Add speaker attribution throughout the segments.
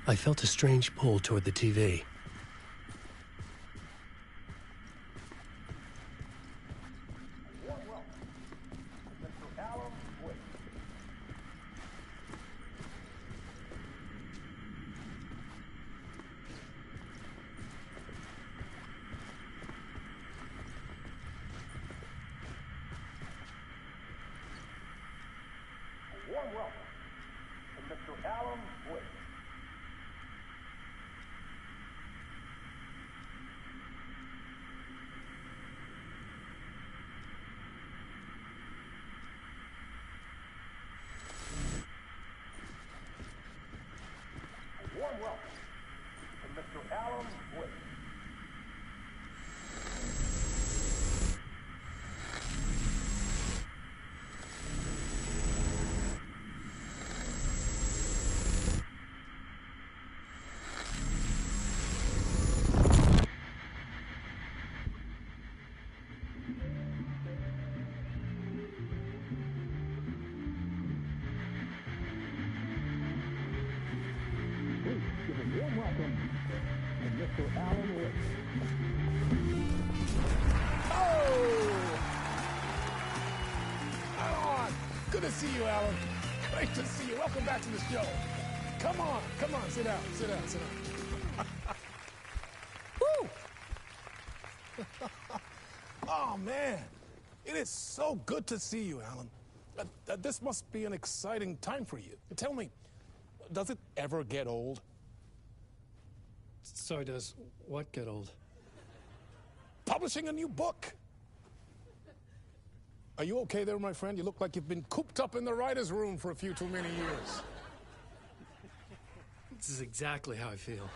Speaker 1: I felt a strange pull toward the TV.
Speaker 2: Warm welcome to Mr. Alan Wake. A warm welcome to Mr. Alan Wake. Give a warm welcome to Mr. Alan Wake.
Speaker 3: Oh! Alan! Good to see you, Alan. Great to see you. Welcome back to the show. Come on, sit down, sit down. Woo! Oh, man. It is so good to see you, Alan. This must be an exciting time for you. Tell me, does it ever get old?
Speaker 1: So does what get old?
Speaker 3: Publishing a new book. Are you okay there, my friend? You look like you've been cooped up in the writer's room for a few too many years.
Speaker 1: This is exactly how I feel.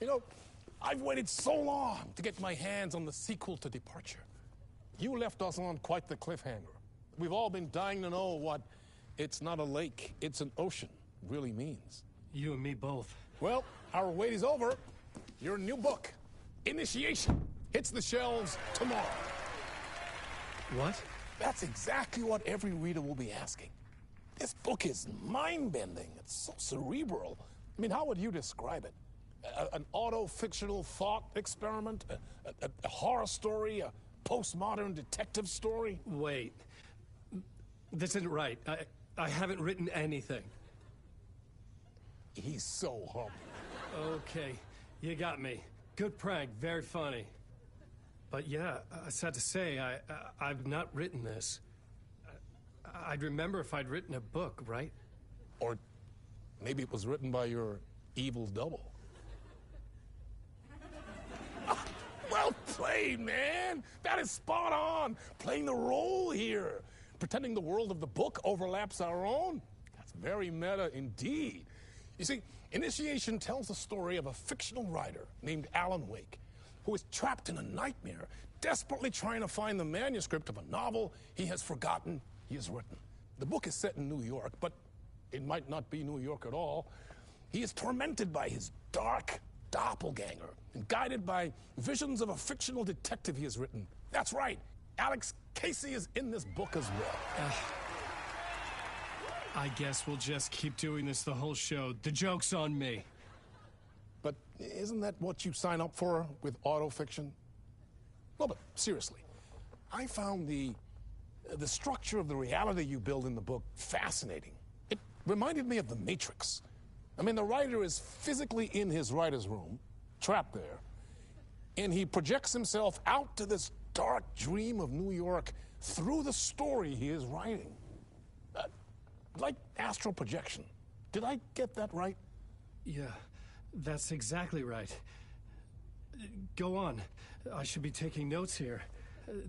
Speaker 3: You know, I've waited so long to get my hands on the sequel to Departure. You left us on quite the cliffhanger. We've all been dying to know what "it's not a lake, it's an ocean" really means.
Speaker 1: You and me both.
Speaker 3: Well, our wait is over. Your new book, Initiation, hits the shelves tomorrow.
Speaker 1: What?
Speaker 3: That's exactly what every reader will be asking. This book is mind-bending. It's so cerebral. I mean, how would you describe it? An auto-fictional thought experiment? A horror story? A postmodern detective story?
Speaker 1: Wait. This isn't right. I haven't written anything.
Speaker 3: He's so humble.
Speaker 1: Okay, you got me. Good prank, very funny. But yeah, sad to say, I've not written this. I'd remember if I'd written a book, right?
Speaker 3: Or maybe it was written by your evil double. Well played, man. That is spot on. Playing the role here. Pretending the world of the book overlaps our own. That's very meta indeed. You see, Initiation tells the story of a fictional writer named Alan Wake, who is trapped in a nightmare, desperately trying to find the manuscript of a novel he has forgotten he has written. The book is set in New York, but it might not be New York at all. He is tormented by his dark doppelganger and guided by visions of a fictional detective he has written. That's right, Alex Casey is in this book as well.
Speaker 1: I guess we'll just keep doing this the whole show. The joke's on me.
Speaker 3: But isn't that what you sign up for with autofiction? No, but seriously, I found the structure of the reality you build in the book fascinating. It reminded me of The Matrix. I mean, the writer is physically in his writer's room, trapped there, and he projects himself out to this dark dream of New York through the story he is writing. Like astral projection. Did I get that right?
Speaker 1: Yeah, that's exactly right. Go on. I should be taking notes here.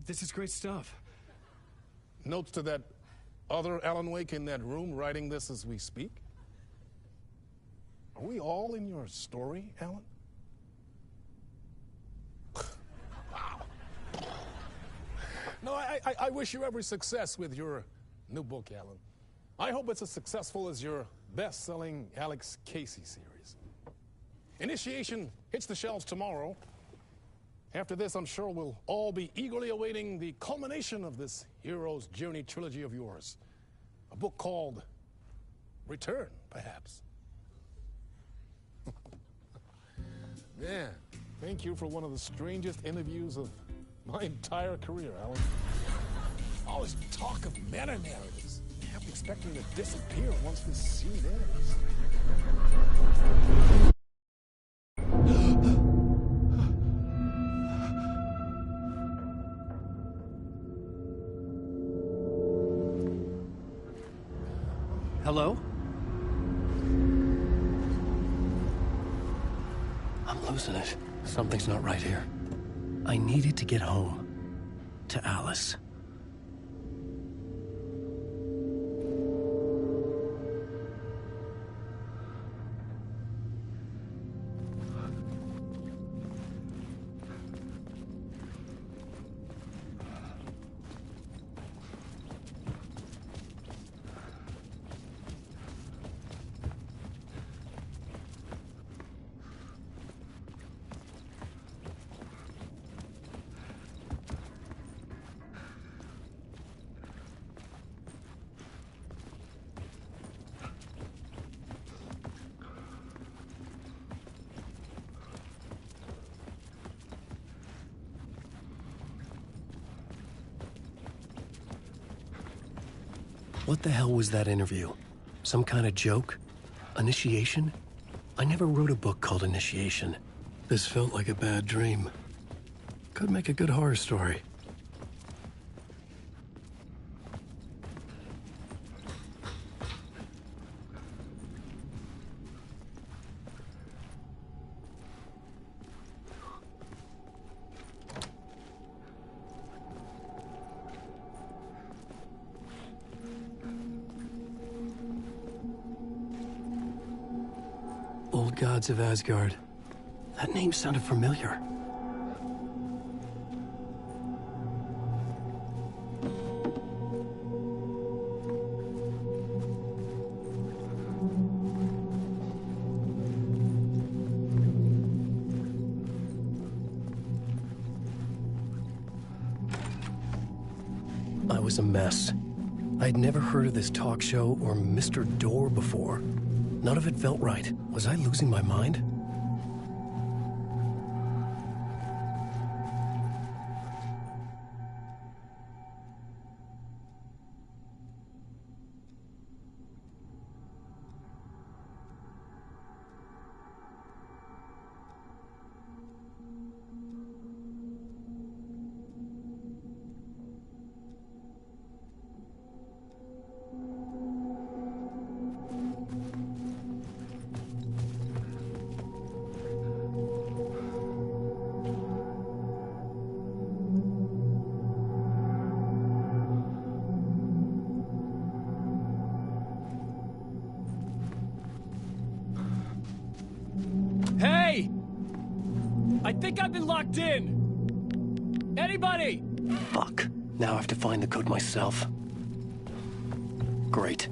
Speaker 1: This is great stuff.
Speaker 3: Notes to that other Alan Wake in that room writing this as we speak? Are we all in your story, Alan? Wow. No, I wish you every success with your new book, Alan. I hope it's as successful as your best-selling Alex Casey series. Initiation hits the shelves tomorrow. After this, I'm sure we'll all be eagerly awaiting the culmination of this hero's journey trilogy of yours. A book called Return, perhaps. Yeah. Thank you for one of the strangest interviews of my entire career, Alan. All this talk of meta-narratives. I have to expect me to disappear once this scene ends.
Speaker 1: Hello? I'm losing it. Something's not right here. I needed to get home. To Alice. What the hell was that interview? Some kind of joke? Initiation? I never wrote a book called Initiation. This felt like a bad dream. Could make a good horror story. Old Gods of Asgard. That name sounded familiar. I was a mess. I'd never heard of this talk show or Mr. Door before. None of it felt right. Was I losing my mind? Hey! I think I've been locked in! Anybody? Fuck. Now I have to find the code myself. Great.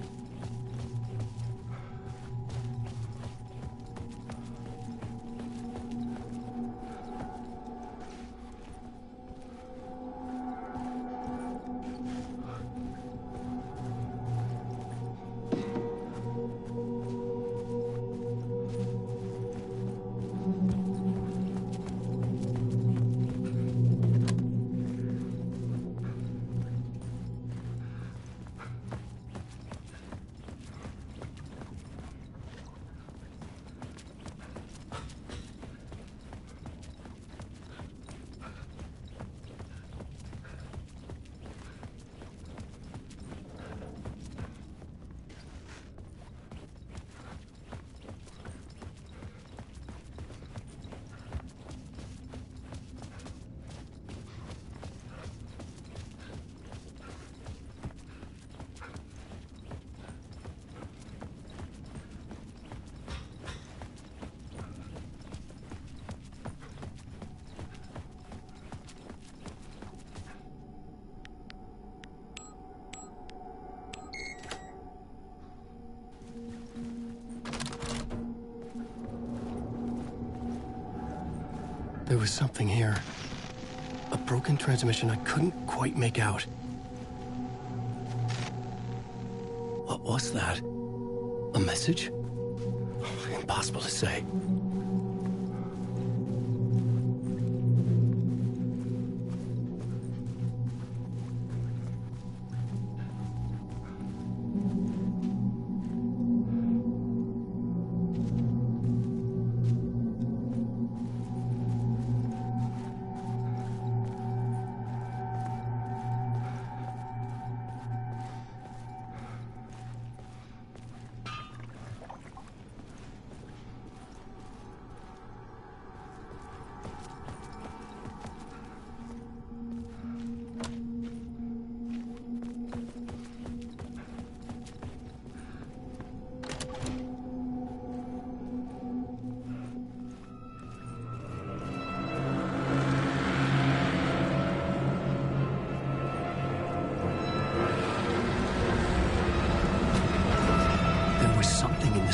Speaker 1: There was something here. A broken transmission I couldn't quite make out. What was that? A message? Impossible to say.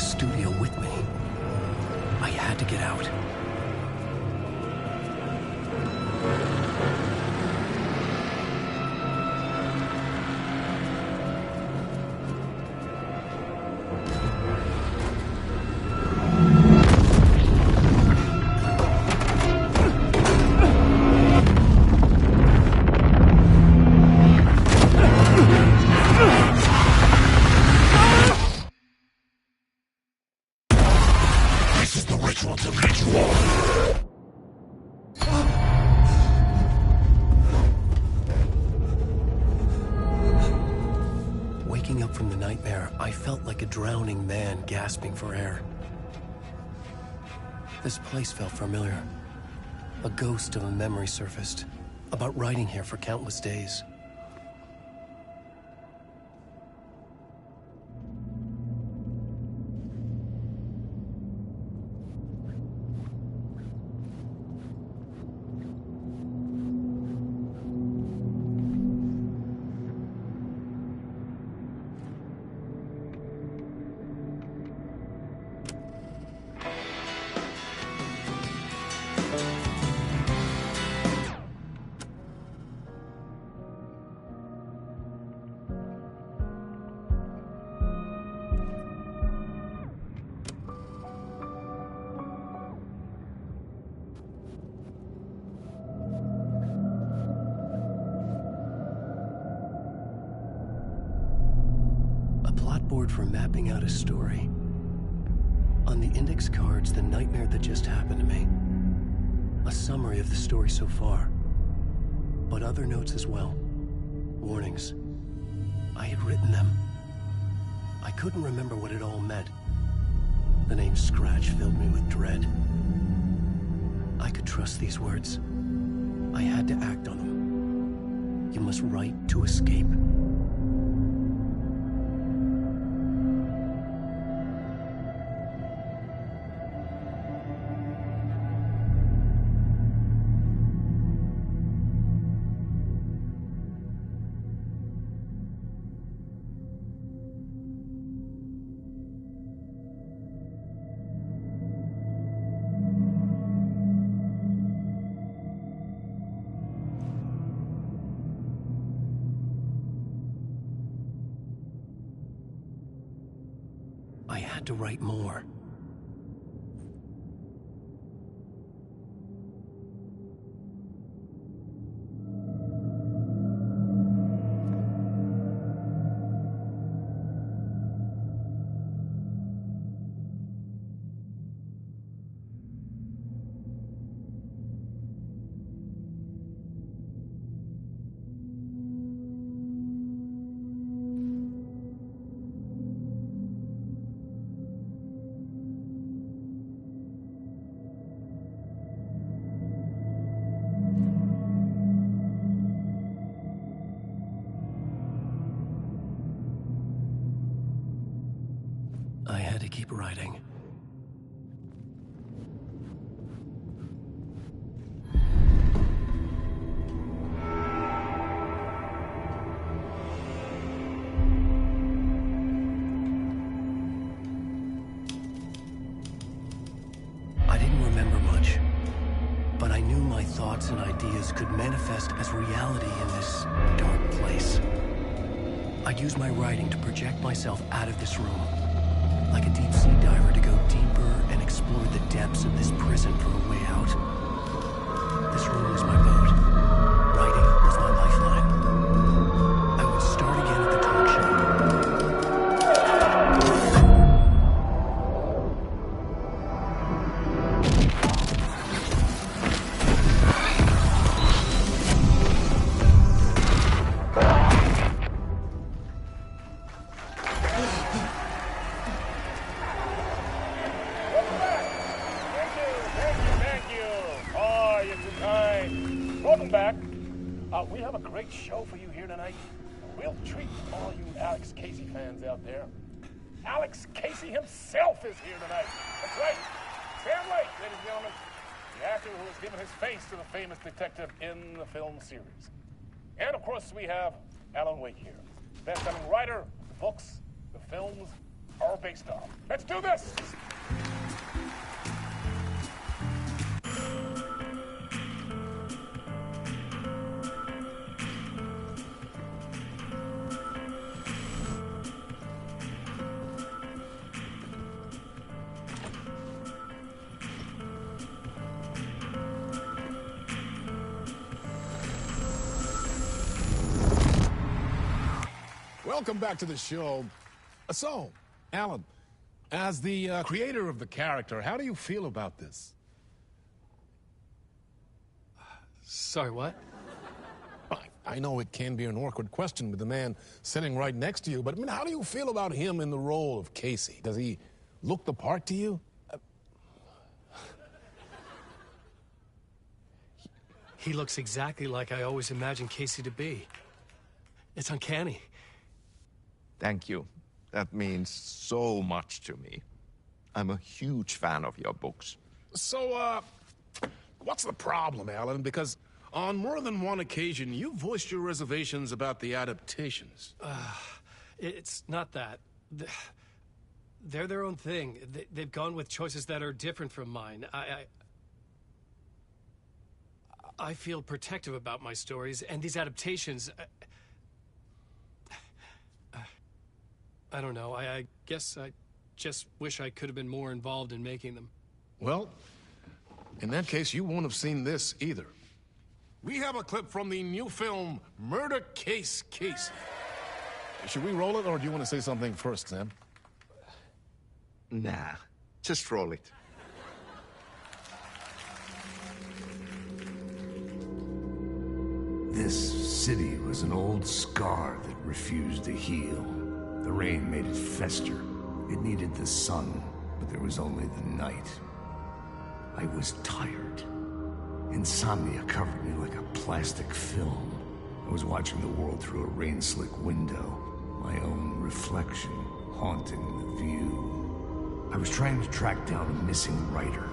Speaker 4: studio with me. I had to get out. Waking up from the nightmare, I felt like a drowning man gasping for air. This place felt familiar. A ghost of a memory surfaced, about riding here for countless days. Board for mapping out a story. On the index cards, the nightmare that just happened to me. A summary of the story so far. But other notes as well. Warnings. I had written them. I couldn't remember what it all meant. The name Scratch filled me with dread. I could trust these words. I had to act on them. You must write to escape. I had to write more. I had to keep writing. I didn't remember much, but I knew my thoughts and ideas could manifest as reality in this dark place. I'd use my writing to project myself out of this room. Like a deep-sea diver to go deeper and explore the depths of this prison for a way out. This room was my boat. Writing was my lifeline. I would start again at the talk
Speaker 3: Welcome back. We have a great show for you here tonight. A real treat for all you Alex Casey fans out there. Alex Casey himself is here tonight. That's right. Sam Lake, ladies and gentlemen. The actor who has given his face to the famous detective in the film series. And of course, we have Alan Wake here. Best-selling writer of the books, the films, are based on. Let's do this! Welcome back to the show. So, Alan, as the creator of the character, how do you feel about this?
Speaker 1: Sorry, what?
Speaker 3: I know it can be an awkward question with the man sitting right next to you, but I mean, how do you feel about him in the role of Casey? Does he look the part to you?
Speaker 1: He looks exactly like I always imagined Casey to be. It's uncanny.
Speaker 5: Thank you. That means so much to me. I'm a huge fan of your books.
Speaker 3: So, what's the problem, Alan? Because on more than one occasion, you voiced your reservations about the adaptations.
Speaker 1: It's not that. They're their own thing. They've gone with choices that are different from mine. I feel protective about my stories, and these adaptations... I don't know. I guess I just wish I could have been more involved in making them.
Speaker 3: Well, in that case, you won't have seen this either. We have a clip from the new film, Murder Case Casey. Should we roll it, or do you want to say something first, Sam?
Speaker 5: Nah, just roll it.
Speaker 6: This city was an old scar that refused to heal. The rain made it fester. It needed the sun, but there was only the night. I was tired. Insomnia covered me like a plastic film. I was watching the world through a rain-slick window, my own reflection haunting the view. I was trying to track down a missing writer.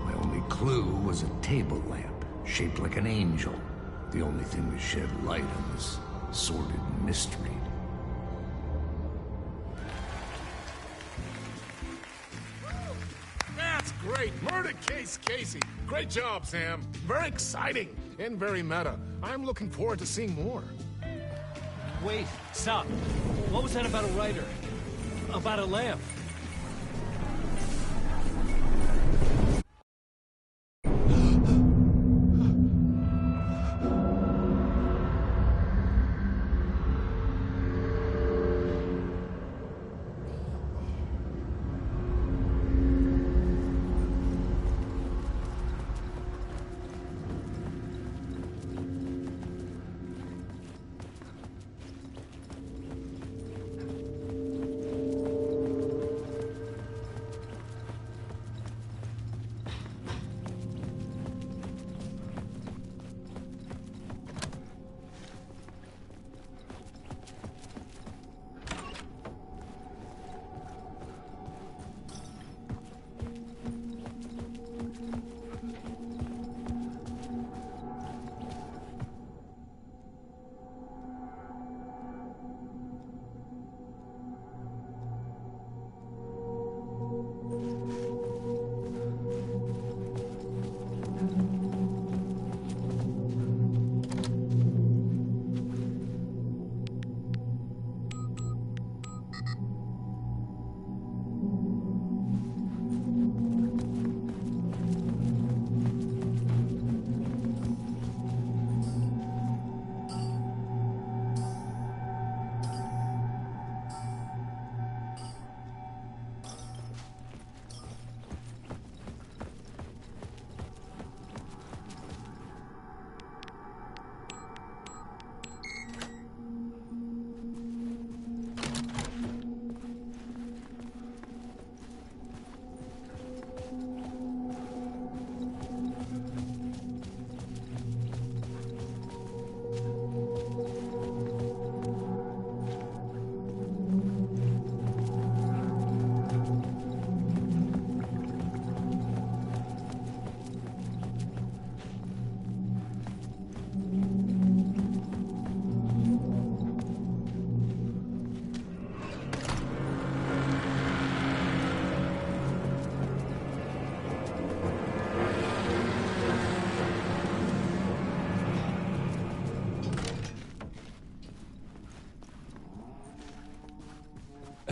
Speaker 6: My only clue was a table lamp, shaped like an angel. The only thing to shed light on this sordid mystery.
Speaker 3: That's great! Murder Case Casey. Great job, Sam. Very exciting and very meta. I'm looking forward to seeing more.
Speaker 1: Wait, stop. What was that about a writer? About a lamp?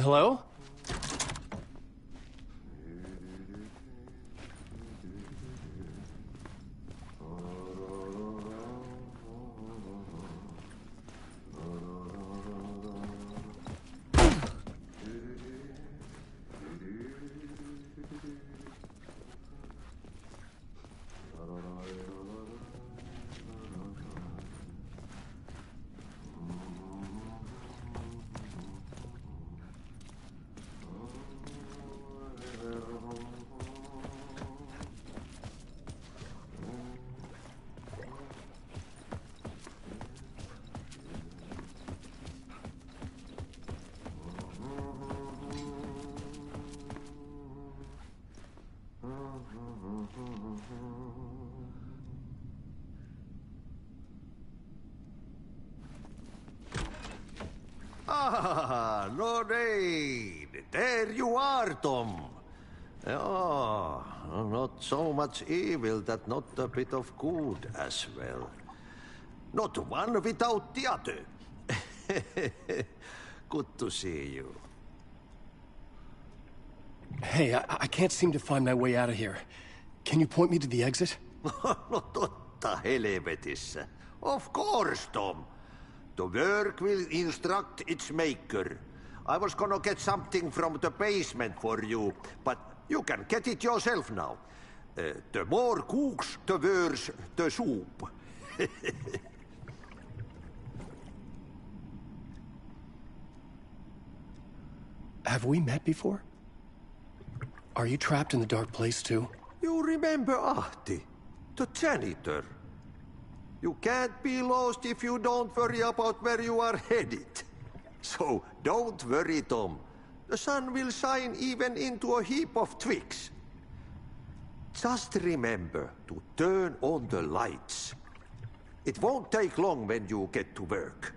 Speaker 4: Hello?
Speaker 7: Ah, no need. There you are, Tom. Oh, not so much evil that not a bit of good as well. Not one without the other. Good to see you.
Speaker 4: Hey, I can't seem to find my way out of here. Can you point me to the exit?
Speaker 7: No totta helvetissä. Of course, Tom. The work will instruct its maker. I was gonna get something from the basement for you, but you can get it yourself now. The more cooks, the worse the soup.
Speaker 4: Have we met before? Are you trapped in the dark place too?
Speaker 7: You remember Ahti, the janitor. You can't be lost if you don't worry about where you are headed. So don't worry, Tom. The sun will shine even into a heap of twigs. Just remember to turn on the lights. It won't take long when you get to work.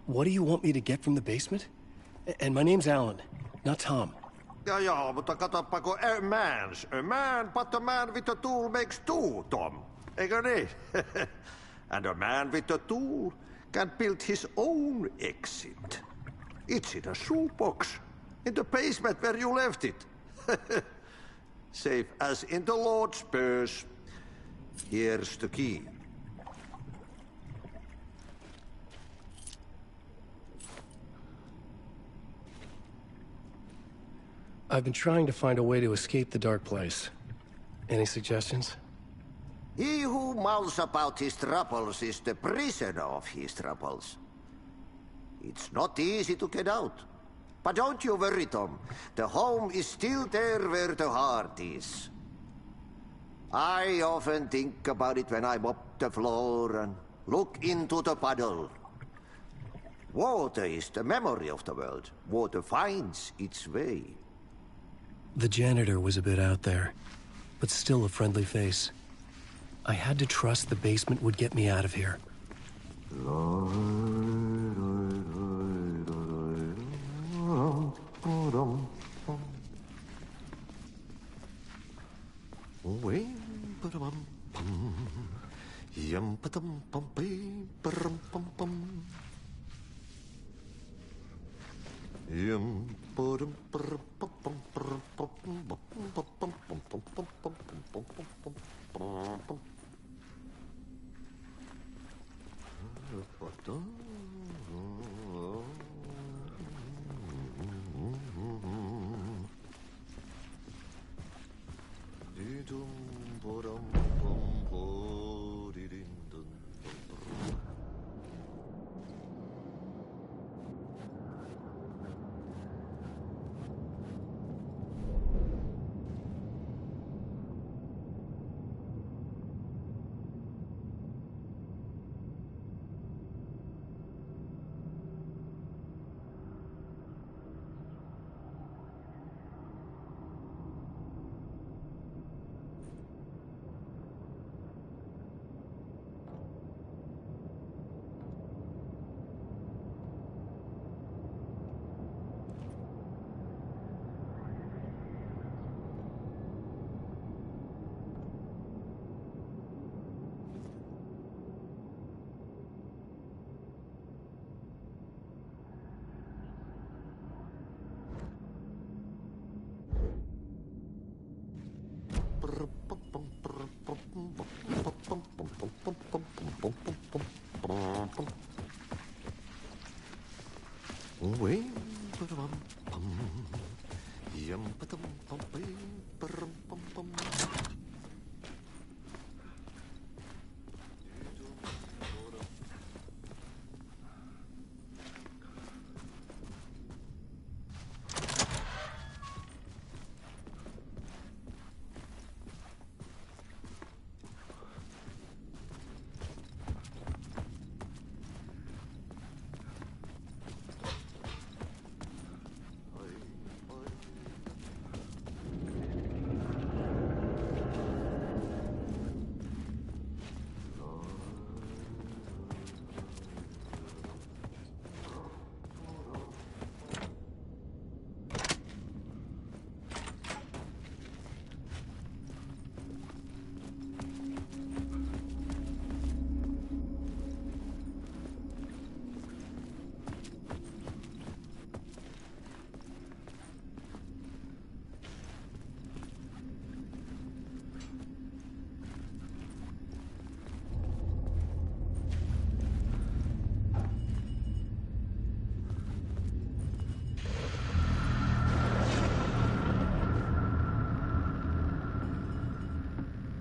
Speaker 4: What do you want me to get from the basement? And my name's Alan, not Tom.
Speaker 7: Ja, mutta katsopako a man, but a man with a tool makes two, Tom. Eikö niin? And a man with a tool can build his own exit. It's in a shoebox, in the basement where you left it. Safe as in the Lord's purse. Here's the key.
Speaker 4: I've been trying to find a way to escape the dark place. Any suggestions?
Speaker 7: He who mouths about his troubles is the prisoner of his troubles. It's not easy to get out. But don't you worry, Tom. The home is still there where the heart is. I often think about it when I mop the floor and look into the puddle. Water is the memory of the world. Water finds its way.
Speaker 4: The janitor was a bit out there, but still a friendly face. I had to trust the basement would get me out of here.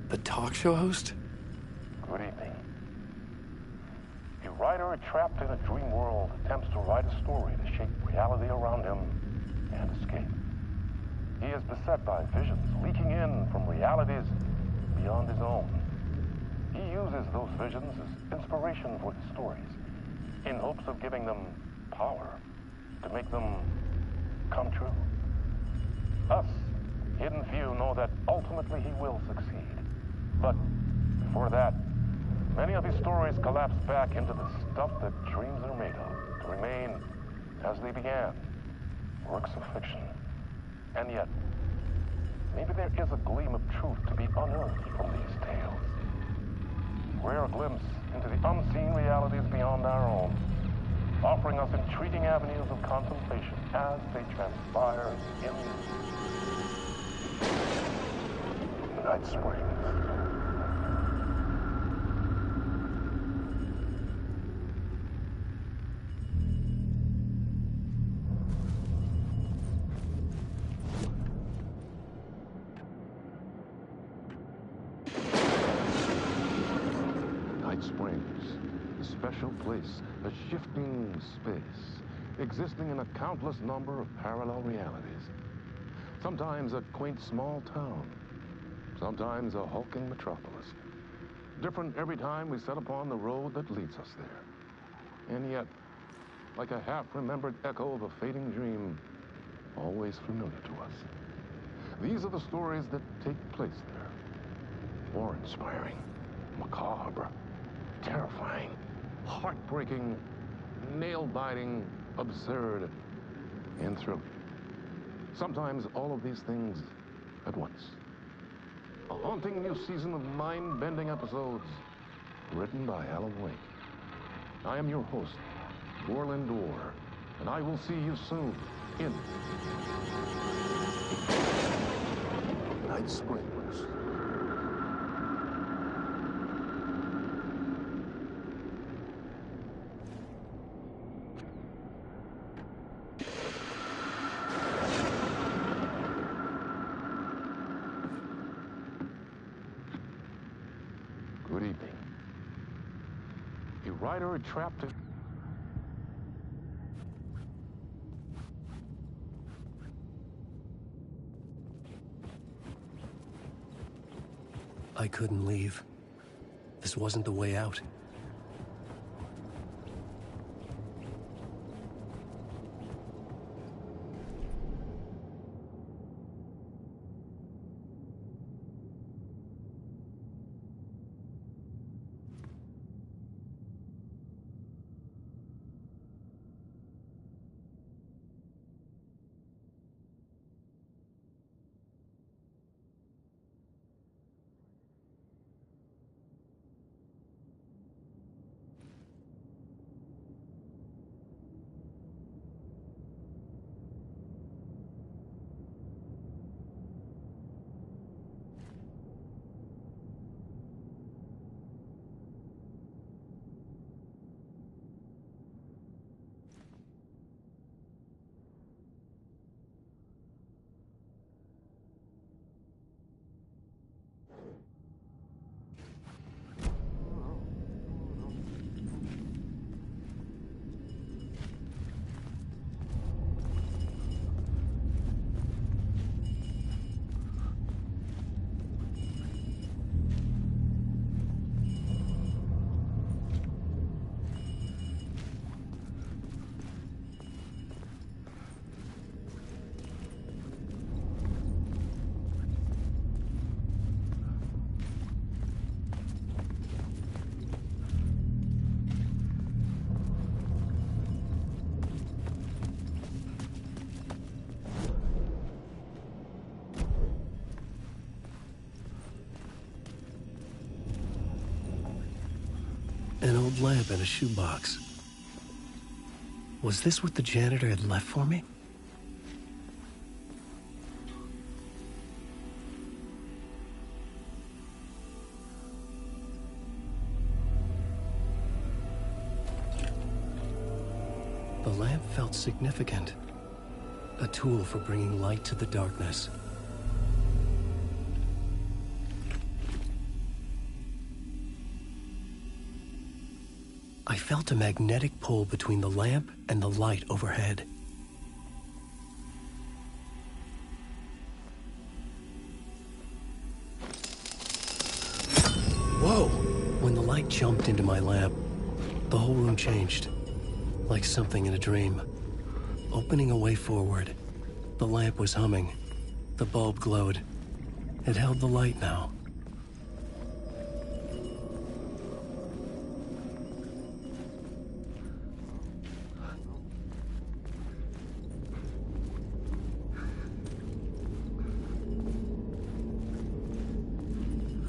Speaker 4: The talk show host?
Speaker 8: Good evening. A writer trapped in a dream world attempts to write a story to shape reality around him and escape. He is beset by visions leaking in from realities beyond his own. He uses those visions as inspiration for his stories, in hopes of giving them power to make them come true. Us, Hidden Few, know that ultimately he will succeed. But before that, many of his stories collapse back into the stuff that dreams are made of, to remain as they began, works of fiction. And yet, maybe there is a gleam of truth to be unearthed from these tales. Rare glimpse into the unseen realities beyond our own, offering us intriguing avenues of contemplation as they transpire in Night Springs. Night Springs, a special place, a shifting space, existing in a countless number of parallel realities. Sometimes a quaint small town, sometimes a hulking metropolis. Different every time we set upon the road that leads us there. And yet, like a half-remembered echo of a fading dream, always familiar to us. These are the stories that take place there. Awe-inspiring, macabre, terrifying, heartbreaking, nail-biting, absurd, and thrilling. Sometimes all of these things at once. A haunting new season of mind-bending episodes written by Alan Wake. I am your host, Orland Orr, and I will see you soon in Night Springs. Good evening. A writer trapped in...
Speaker 4: I couldn't leave. This wasn't the way out. old lamp in a shoebox. Was this what the janitor had left for me? The lamp felt significant. A tool for bringing light to the darkness. I felt a magnetic pull between the lamp and the light overhead. Whoa! When the light jumped into my lamp, the whole room changed, like something in a dream. Opening a way forward, the lamp was humming. The bulb glowed. It held the light now.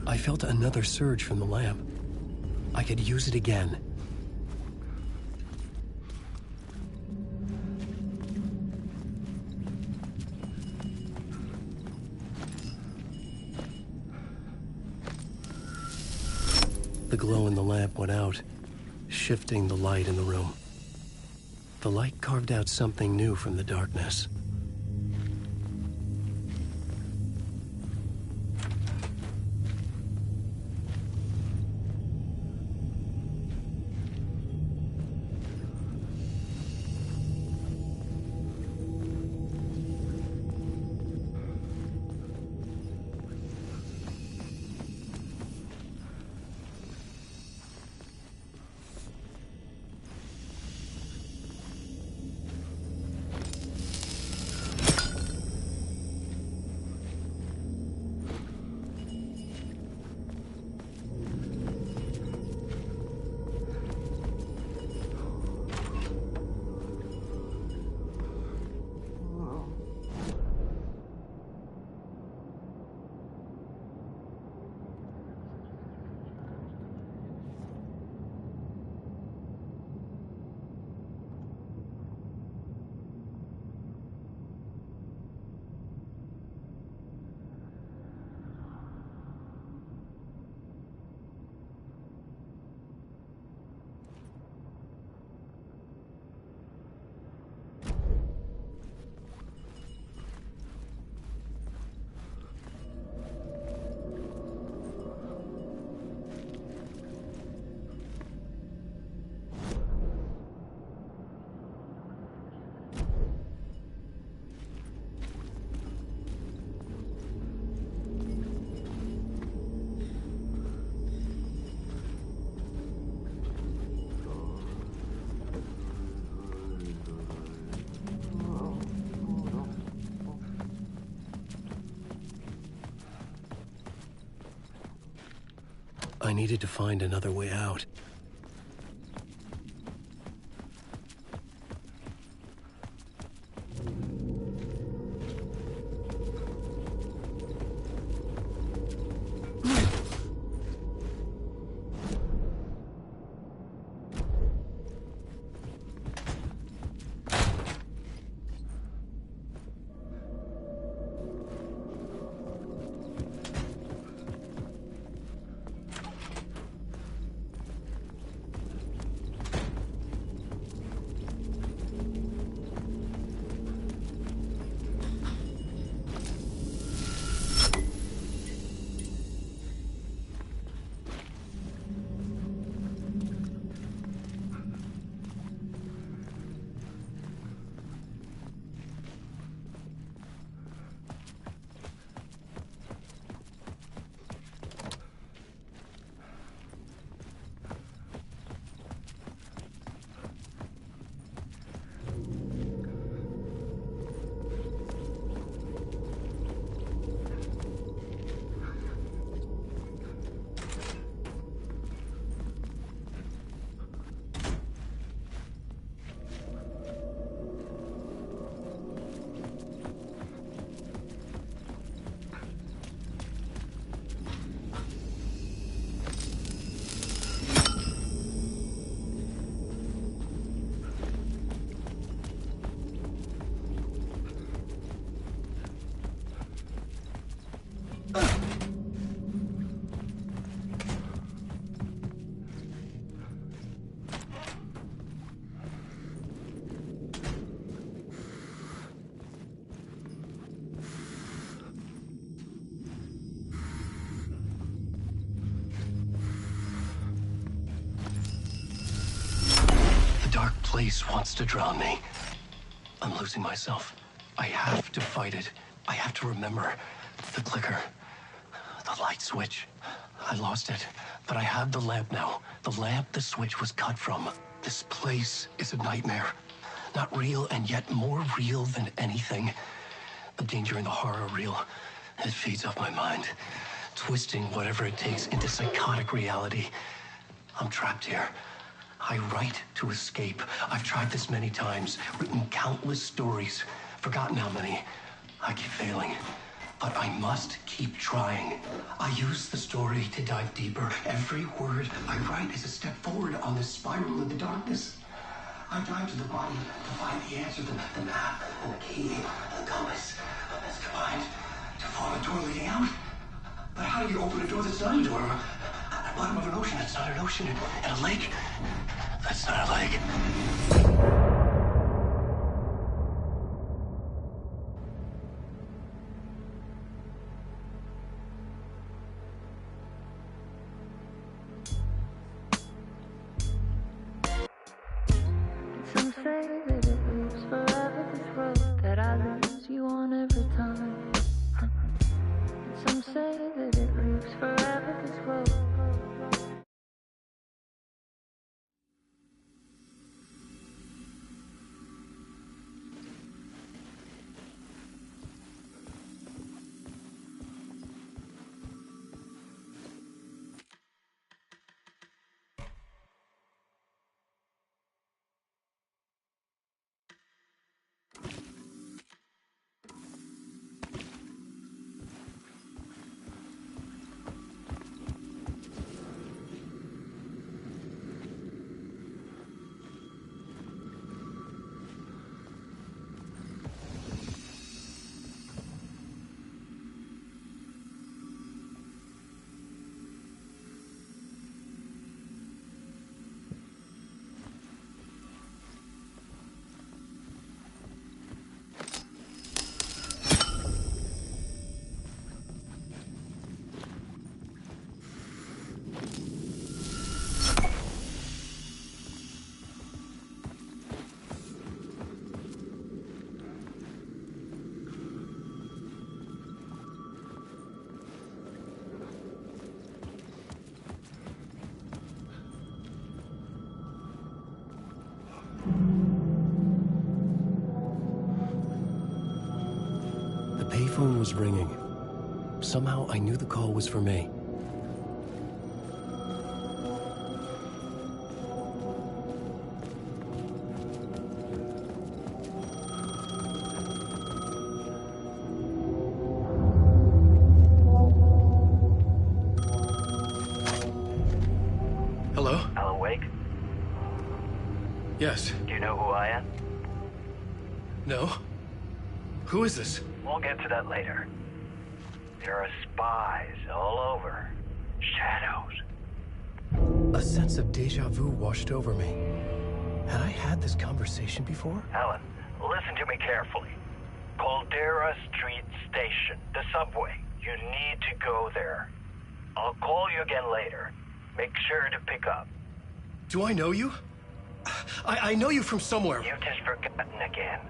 Speaker 4: I felt another surge from the lamp. I could use it again. The glow in the lamp went out, shifting the light in the room. The light carved out something new from the darkness. I needed to find another way out. dark place wants to drown me. I'm losing myself. I have to fight it. I have to remember the clicker, the light switch. I lost it, but I have the lamp now. The lamp the switch was cut from. This place is a nightmare. Not real, and yet more real than anything. The danger and the horror real. It feeds off my mind, twisting whatever it takes into psychotic reality. I'm trapped here. I write to escape. I've tried this many times, written countless stories, forgotten how many. I keep failing, but I must keep trying. I use the story to dive deeper. Every word I write is a step forward on this spiral in the darkness. I dive to the body to find the answer, the map, and the key, the compass. That's combined to form a door leading out. But how do you open a door that's not a door? At the bottom of an ocean that's not an ocean, and a lake that's not a lake.
Speaker 9: Some say that it lives forever, this road that I lose you on every time. Some say that it lives forever, this road.
Speaker 4: The payphone was ringing. Somehow I knew the call was for me. Hello?
Speaker 10: Alan Wake?
Speaker 4: Yes.
Speaker 10: Do you know who I am?
Speaker 4: No? Who is this?
Speaker 10: We'll get to that later. There are spies all over. Shadows.
Speaker 4: A sense of deja vu washed over me. Had I had this conversation before?
Speaker 10: Alan, listen to me carefully. Caldera Street Station, the subway. You need to go there. I'll call you again later. Make sure to pick up.
Speaker 4: Do I know you? I know you from somewhere.
Speaker 10: You've just forgotten again.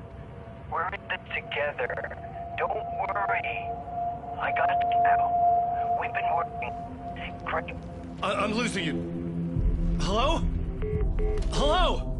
Speaker 10: We're in it together. Don't worry. I got you now. We've been working great.
Speaker 4: I'm losing you. Hello? Hello?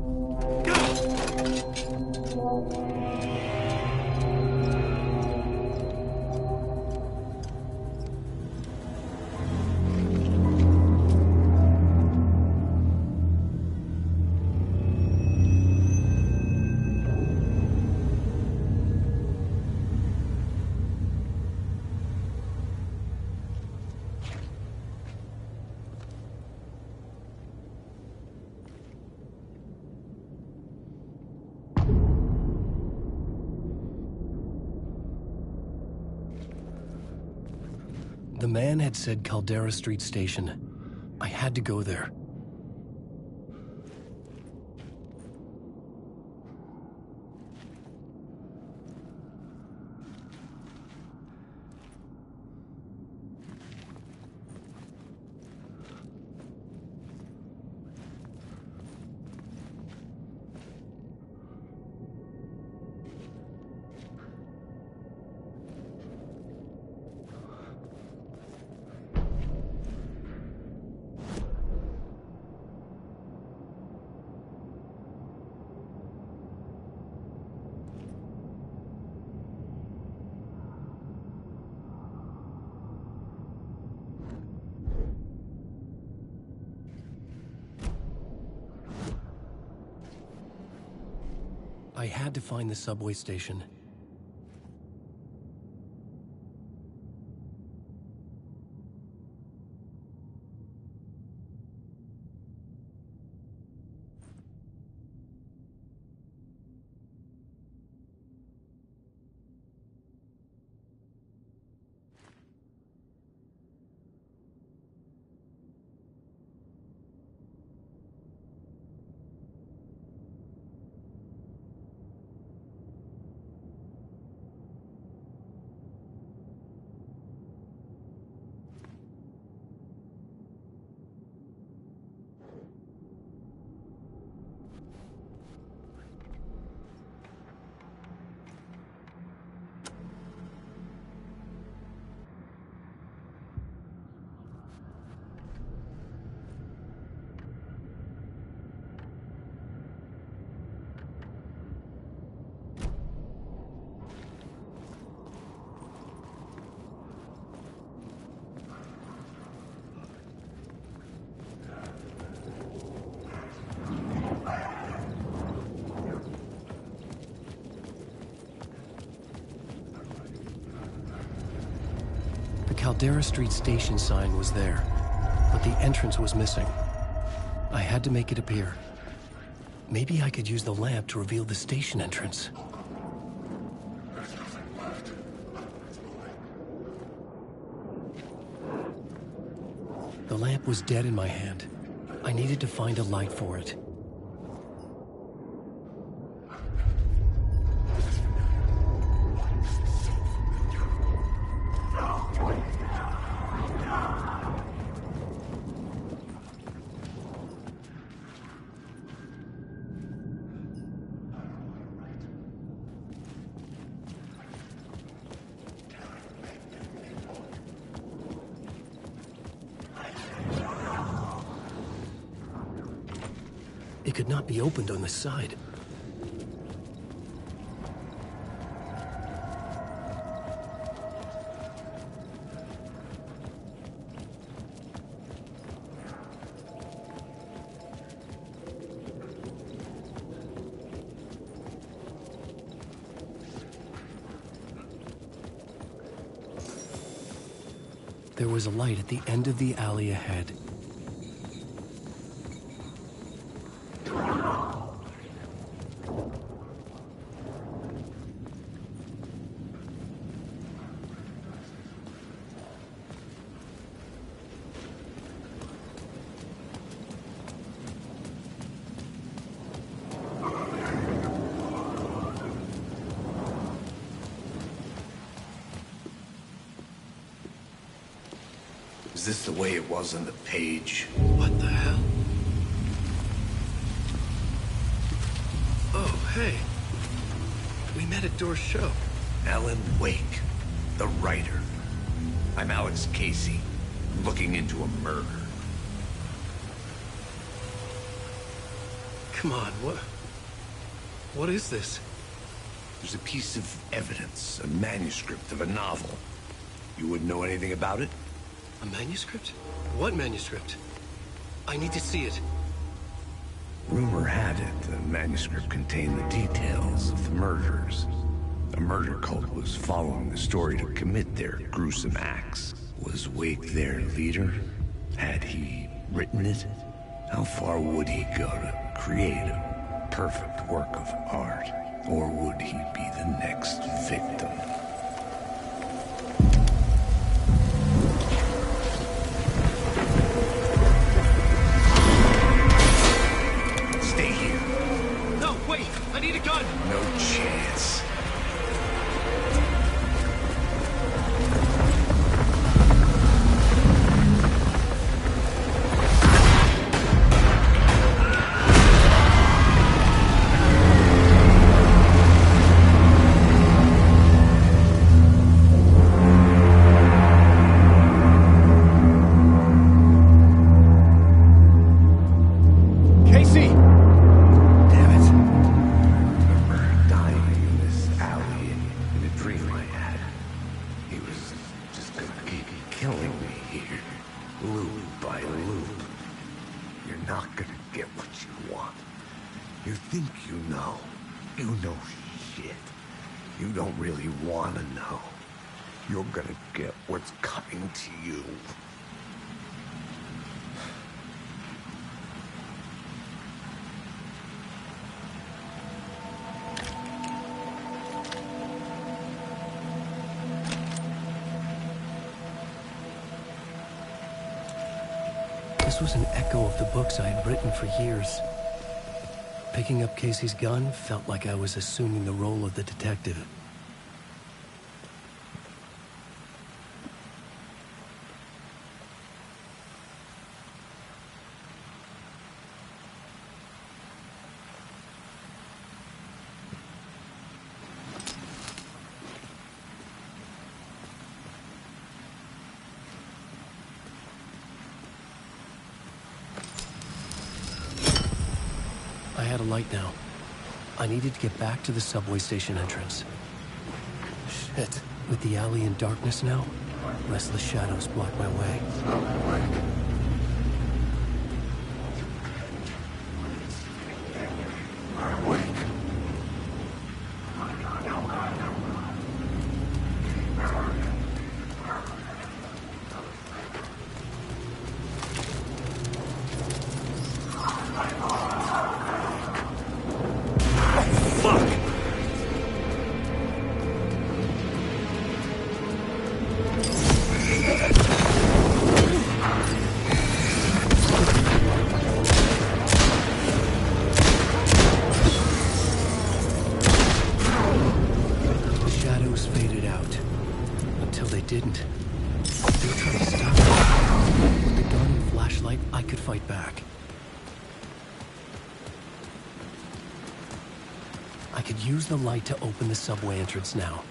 Speaker 4: The man had said Caldera Street Station. I had to go there. I had to find the subway station. Caldera Street station sign was there, but the entrance was missing. I had to make it appear. Maybe I could use the lamp to reveal the station entrance. The lamp was dead in my hand. I needed to find a light for it. It could not be opened on the side. There was a light at the end of the alley ahead.
Speaker 6: Is this the way it was on the page?
Speaker 4: What the hell? Oh, hey. We met at Door's show.
Speaker 6: Alan Wake, the writer. I'm Alex Casey, looking into a murder.
Speaker 4: Come on, what is this?
Speaker 6: There's a piece of evidence, a manuscript of a novel. You wouldn't know anything about it?
Speaker 4: A manuscript? What manuscript? I need to see it.
Speaker 6: Rumor had it the manuscript contained the details of the murders. A murder cult was following the story to commit their gruesome acts. Was Wake their leader? Had he written it? How far would he go to create a perfect work of art? Or would he be the next victim? Stay here.
Speaker 4: No, wait! I need a gun!
Speaker 6: No chance. You know shit. You don't really want to know. You're gonna get what's coming to you.
Speaker 4: This was an echo of the books I had written for years. Picking up Casey's gun felt like I was assuming the role of the detective. I had a light now. I needed to get back to the subway station entrance. Shit. With the alley in darkness now, restless shadows block my way. Didn't. They were trying to stop me. With the gun and flashlight, I could fight back. I could use the light to open the subway entrance now.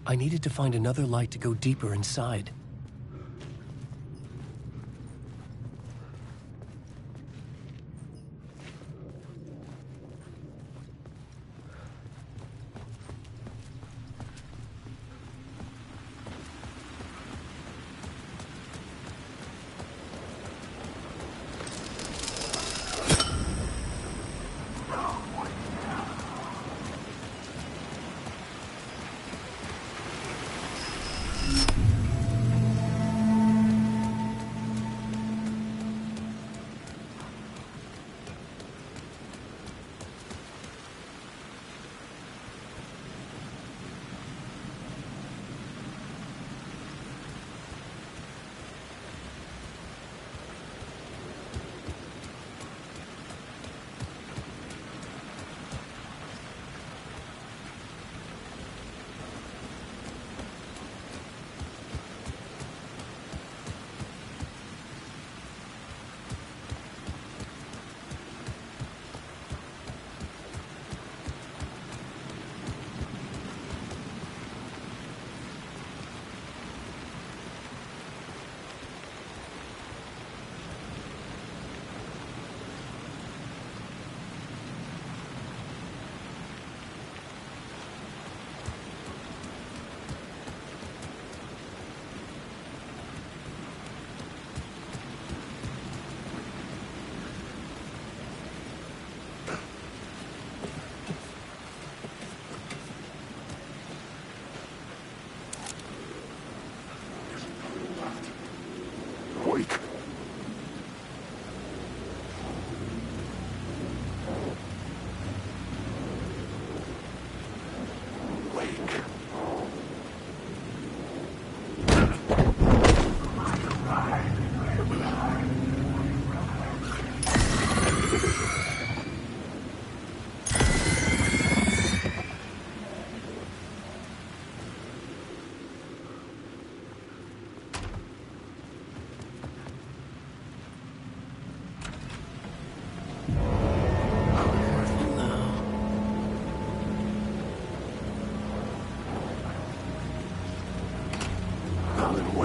Speaker 4: I needed to find another light to go deeper inside.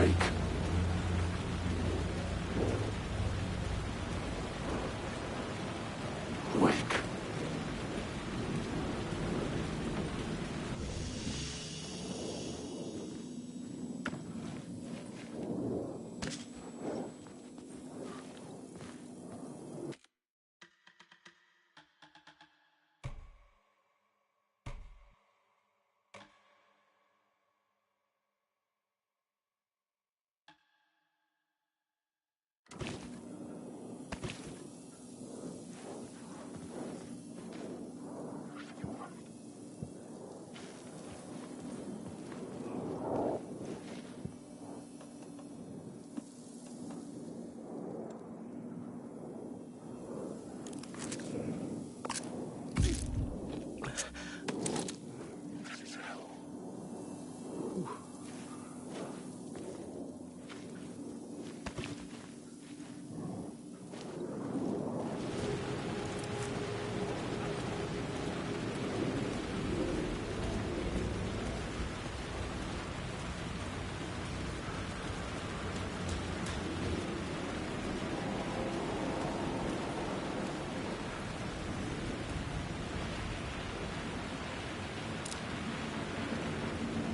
Speaker 6: Wake. Wake.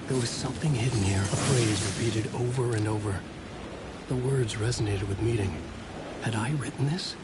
Speaker 4: There was something hidden here, a phrase repeated over and over. The words resonated with meaning. Had I written this?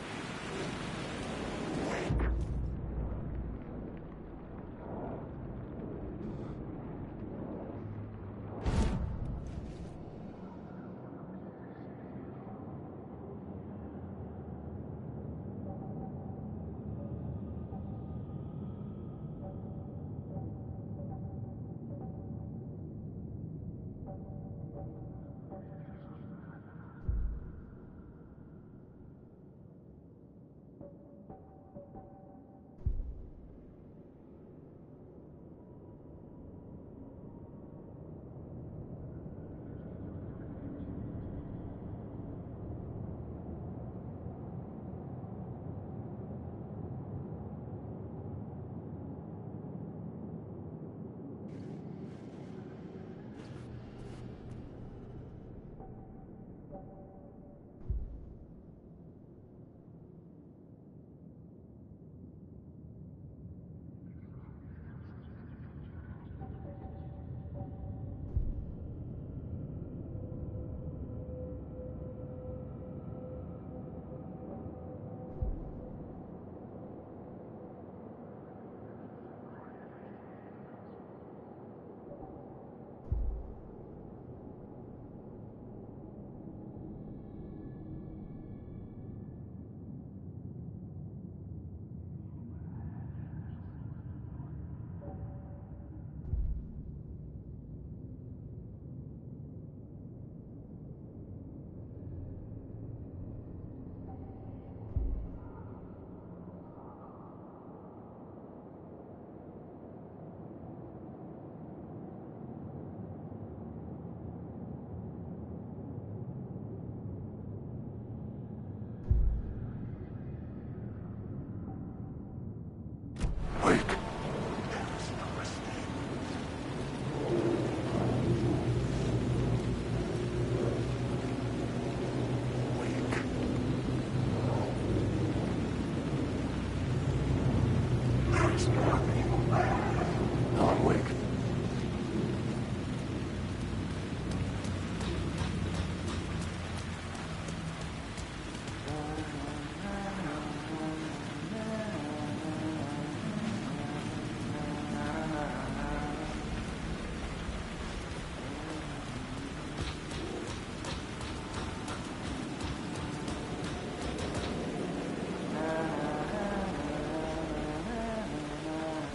Speaker 6: Alan Wake.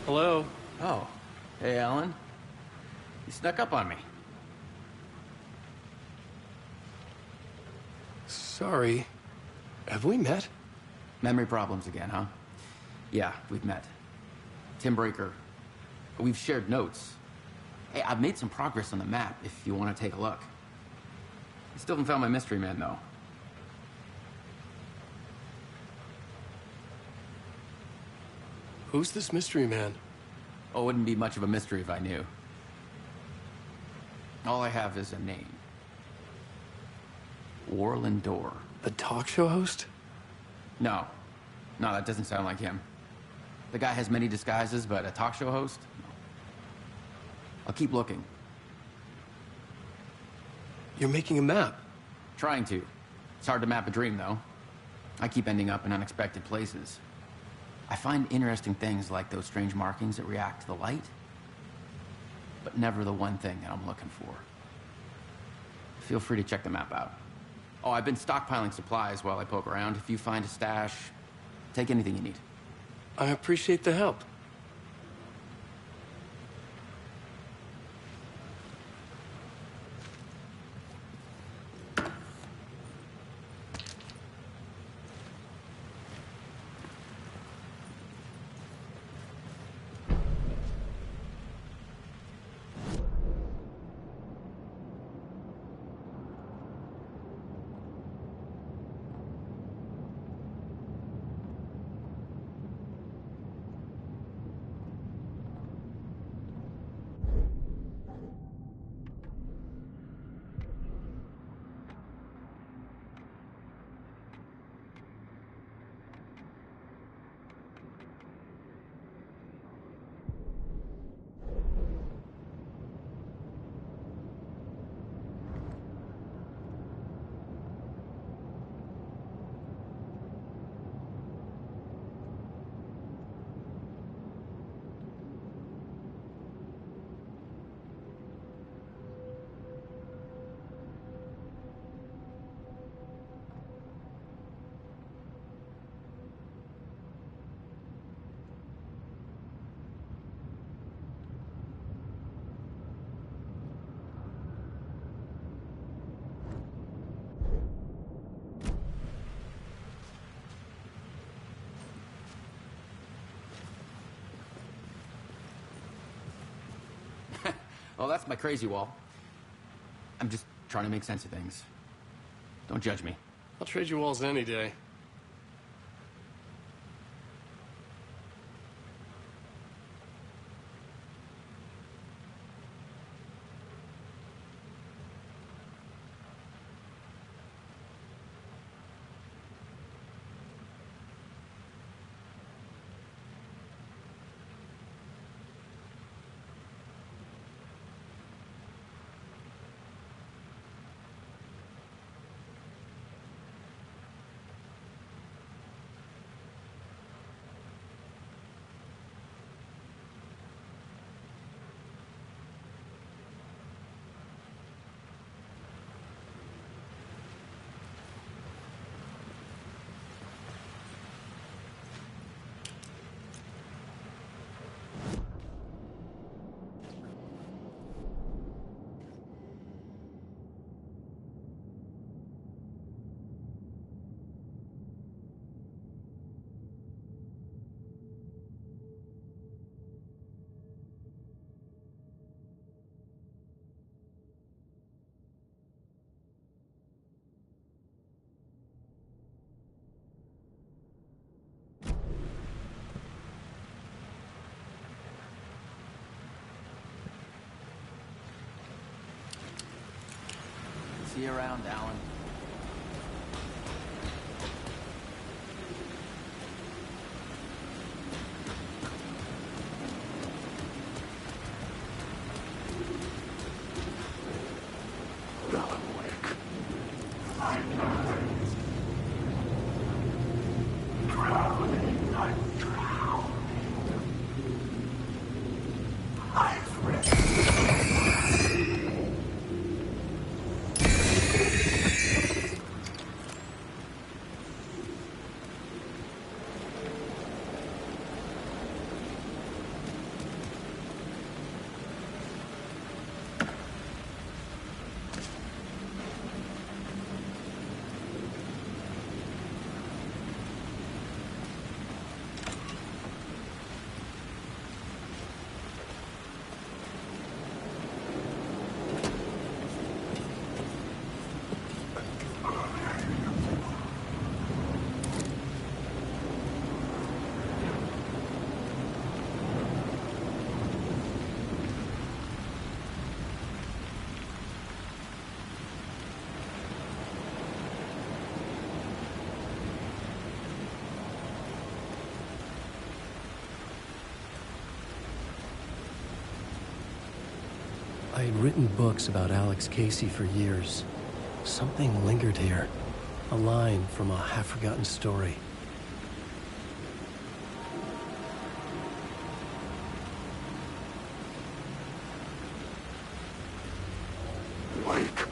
Speaker 1: Hello?
Speaker 11: Oh. Hey, Alan. You snuck up on me.
Speaker 4: Sorry. Have we met?
Speaker 11: Memory problems again, huh? Yeah, we've met. Tim Breaker. We've shared notes. Hey, I've made some progress on the map if you want to take a look. I still haven't found my mystery man, though.
Speaker 4: Who's this mystery man?
Speaker 11: Oh, it wouldn't be much of a mystery if I knew. All I have is a name. Warlin Door.
Speaker 4: The talk show host?
Speaker 11: No. No, that doesn't sound like him. The guy has many disguises, but a talk show host? No. I'll keep looking.
Speaker 4: You're making a map.
Speaker 11: Trying to. It's hard to map a dream, though. I keep ending up in unexpected places. I find interesting things like those strange markings that react to the light, but never the one thing that I'm looking for. Feel free to check the map out. Oh, I've been stockpiling supplies while I poke around. If you find a stash, take anything you need.
Speaker 4: I appreciate the help.
Speaker 11: Well, that's my crazy wall. I'm just trying to make sense of things. Don't judge me.
Speaker 4: I'll trade you walls any day.
Speaker 11: See you around, Alan.
Speaker 4: I had written books about Alex Casey for years. Something lingered here. A line from a half-forgotten story.
Speaker 6: Mike.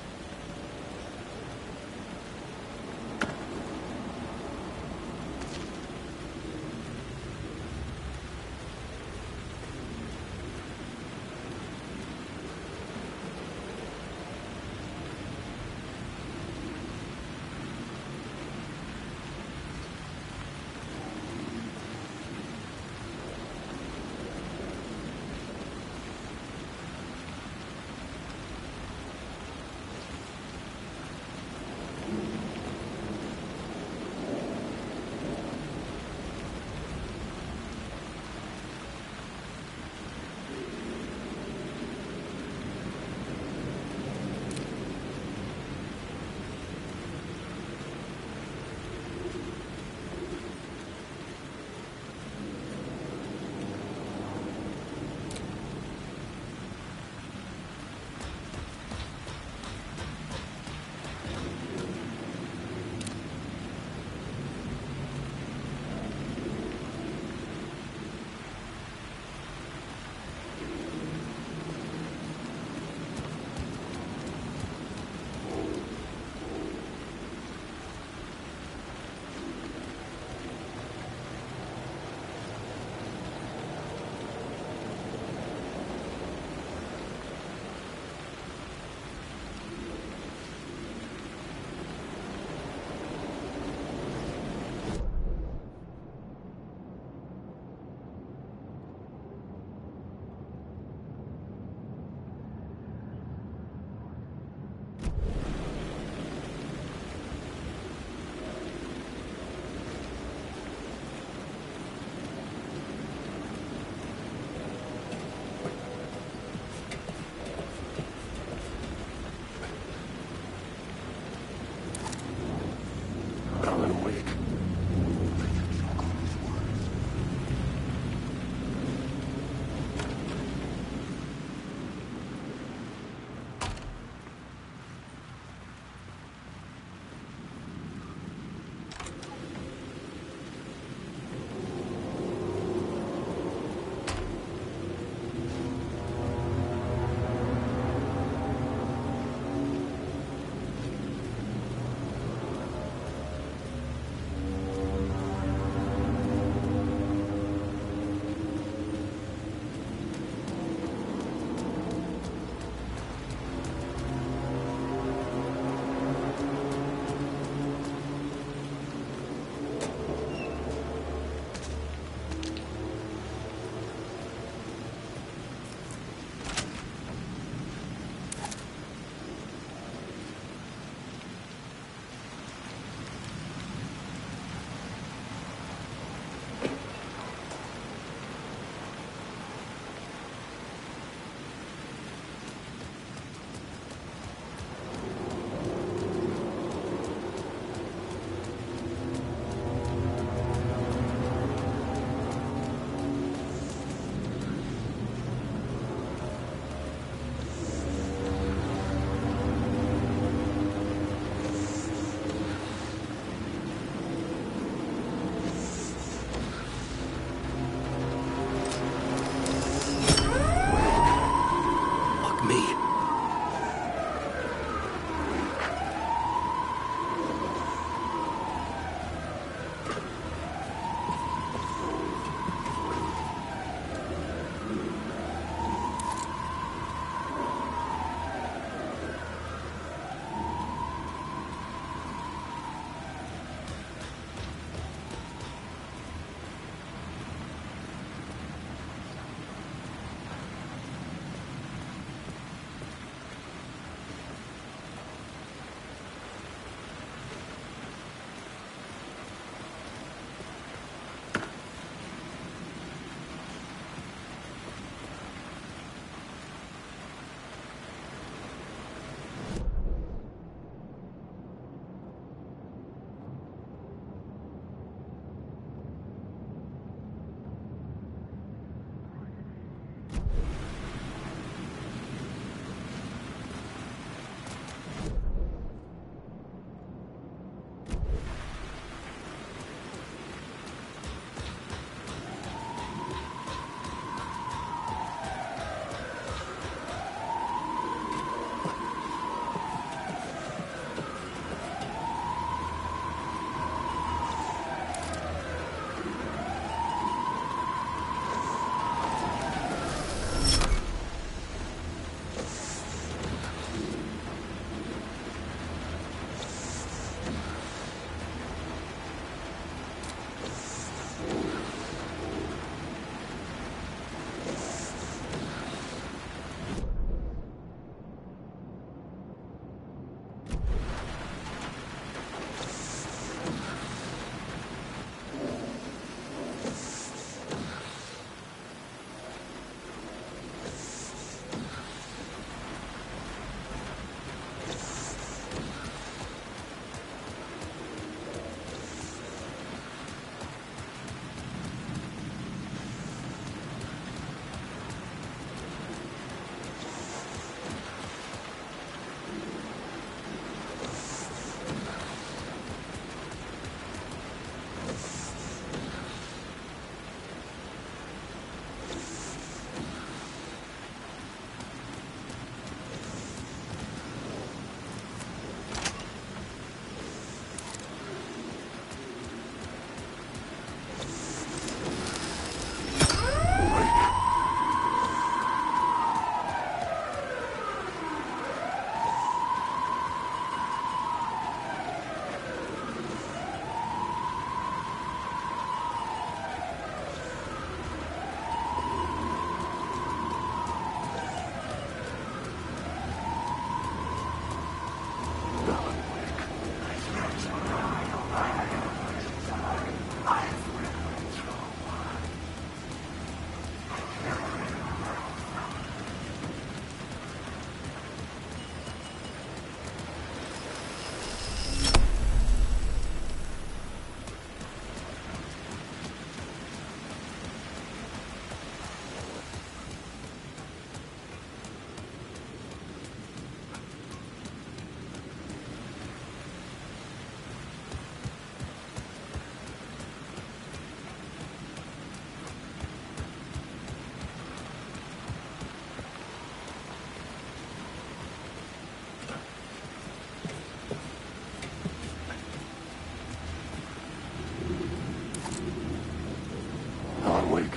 Speaker 6: Awake.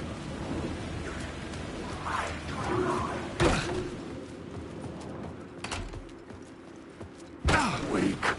Speaker 6: Awake.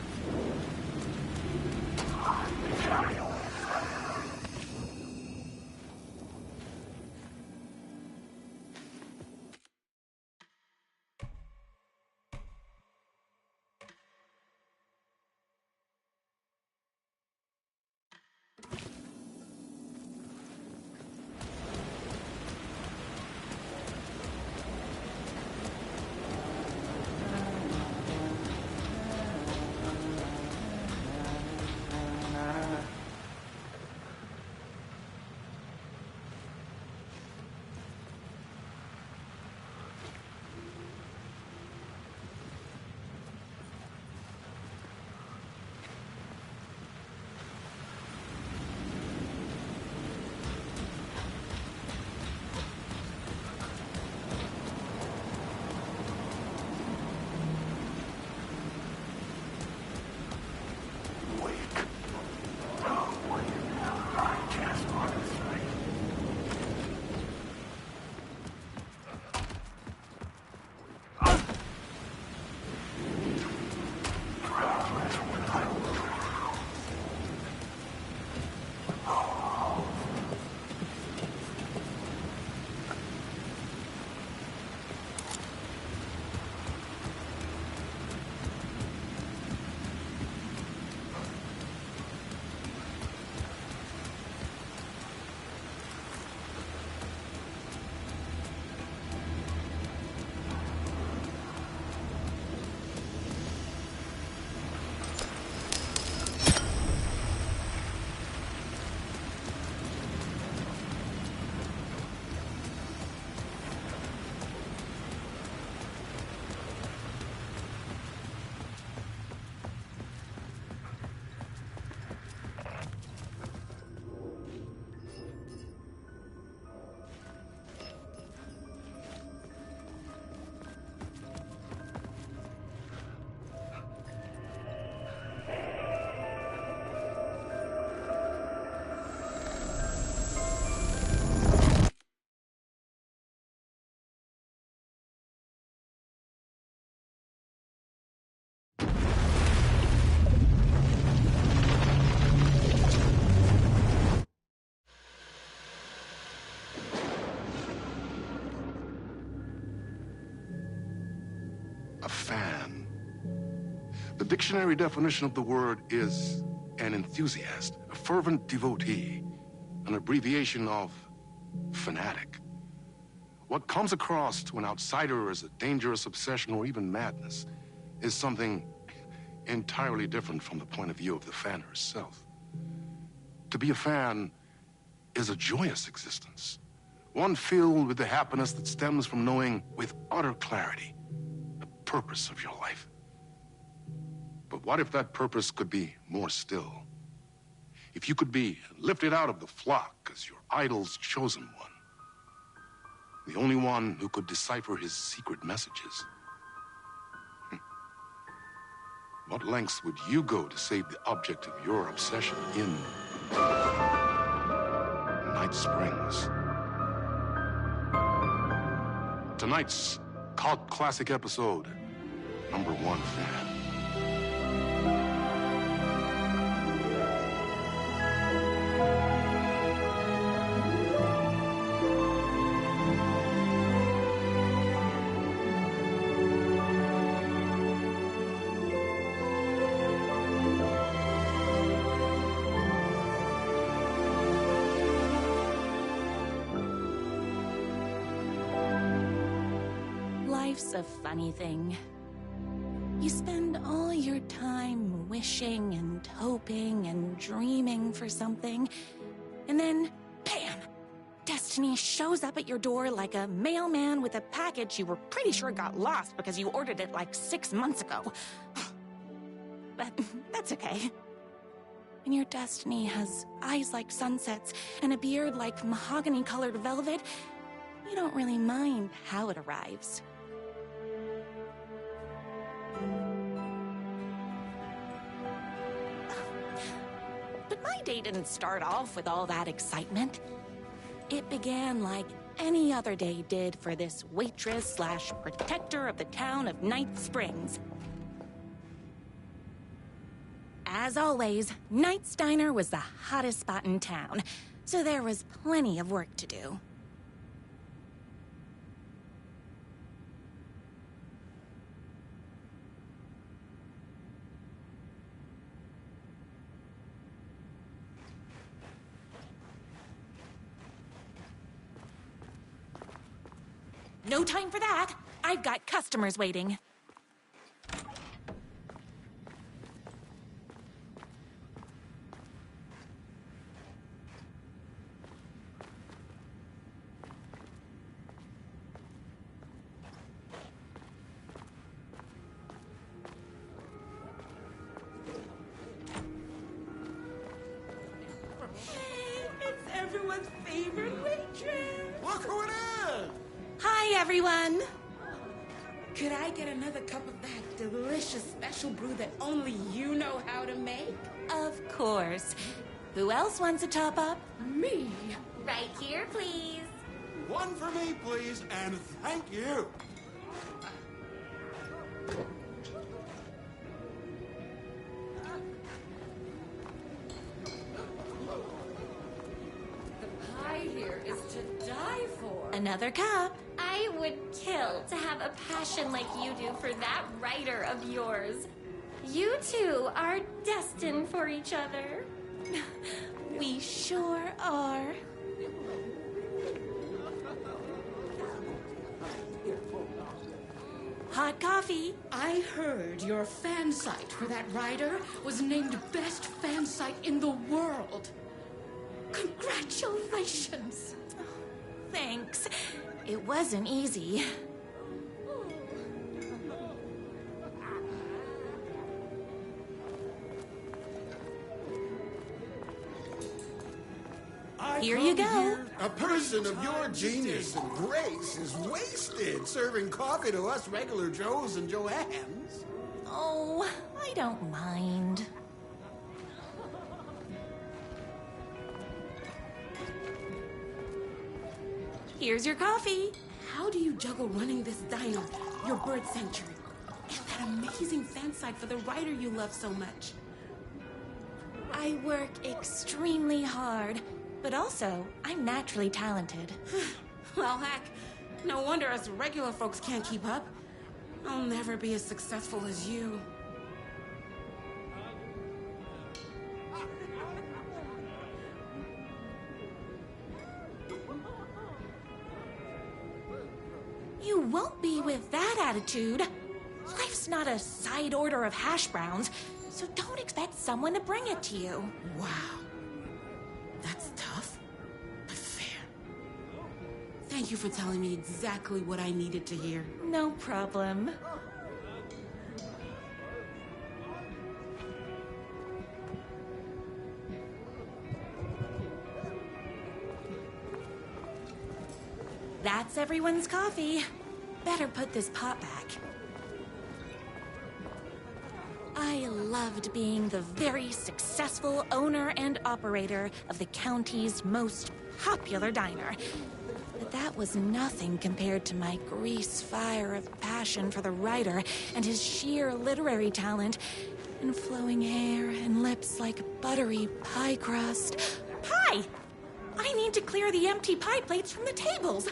Speaker 12: A fan. The dictionary definition of the word is an enthusiast, a fervent devotee, an abbreviation of fanatic. What comes across to an outsider as a dangerous obsession or even madness is something entirely different from the point of view of the fan herself. To be a fan is a joyous existence, one filled with the happiness that stems from knowing with utter clarity the purpose of your life. But what if that purpose could be more still? If you could be lifted out of the flock as your idol's chosen one, the only one who could decipher his secret messages. What lengths would you go to save the object of your obsession in Night Springs? Tonight's cult classic episode, number 1 fan.
Speaker 13: Life's a funny thing. You spend all your time wishing and hoping and dreaming for something, and then, bam! Destiny shows up at your door like a mailman with a package you were pretty sure got lost because you ordered it like 6 months ago. But that's okay. When your destiny has eyes like sunsets and a beard like mahogany-colored velvet, you don't really mind how it arrives. But my day didn't start off with all that excitement. It began like any other day did for this waitress/protector of the town of Night Springs. As always, Knight's Diner was the hottest spot in town, so there was plenty of work to do. No time for that. I've got customers waiting.
Speaker 14: It's everyone's favorite waitress.
Speaker 15: Look who it is!
Speaker 13: Hi, everyone.
Speaker 14: Could I get another cup of that delicious special brew that only you know how to make?
Speaker 13: Of course. Who else wants a top up?
Speaker 14: Me.
Speaker 13: Right here, please.
Speaker 15: One for me, please, and thank you.
Speaker 14: The pie here is to die for.
Speaker 13: Another cup.
Speaker 16: I would kill to have a passion like you do for that writer of yours. You two are destined for each other.
Speaker 13: We sure are. Hot coffee.
Speaker 14: I heard your fan site for that writer was named best fan site in the world. Congratulations.
Speaker 13: Thanks. It wasn't easy. Here you go.
Speaker 15: A person of your genius and grace is wasted serving coffee to us regular Joes and Joannes.
Speaker 13: Oh, I don't mind. Here's your coffee.
Speaker 14: How do you juggle running this diner, your bird sanctuary, and that amazing fan site for the writer you love so much?
Speaker 13: I work extremely hard, but also I'm naturally talented.
Speaker 14: Well, heck, no wonder us regular folks can't keep up. I'll never be as successful as you.
Speaker 13: You won't be with that attitude. Life's not a side order of hash browns, so don't expect someone to bring it to you.
Speaker 14: Wow. That's tough, but fair. Thank you for telling me exactly what I needed to hear.
Speaker 13: No problem. That's everyone's coffee. Better put this pot back. I loved being the very successful owner and operator of the county's most popular diner. But that was nothing compared to my grease fire of passion for the writer and his sheer literary talent, and flowing hair and lips like buttery pie crust. Pie! I need to clear the empty pie plates from the tables.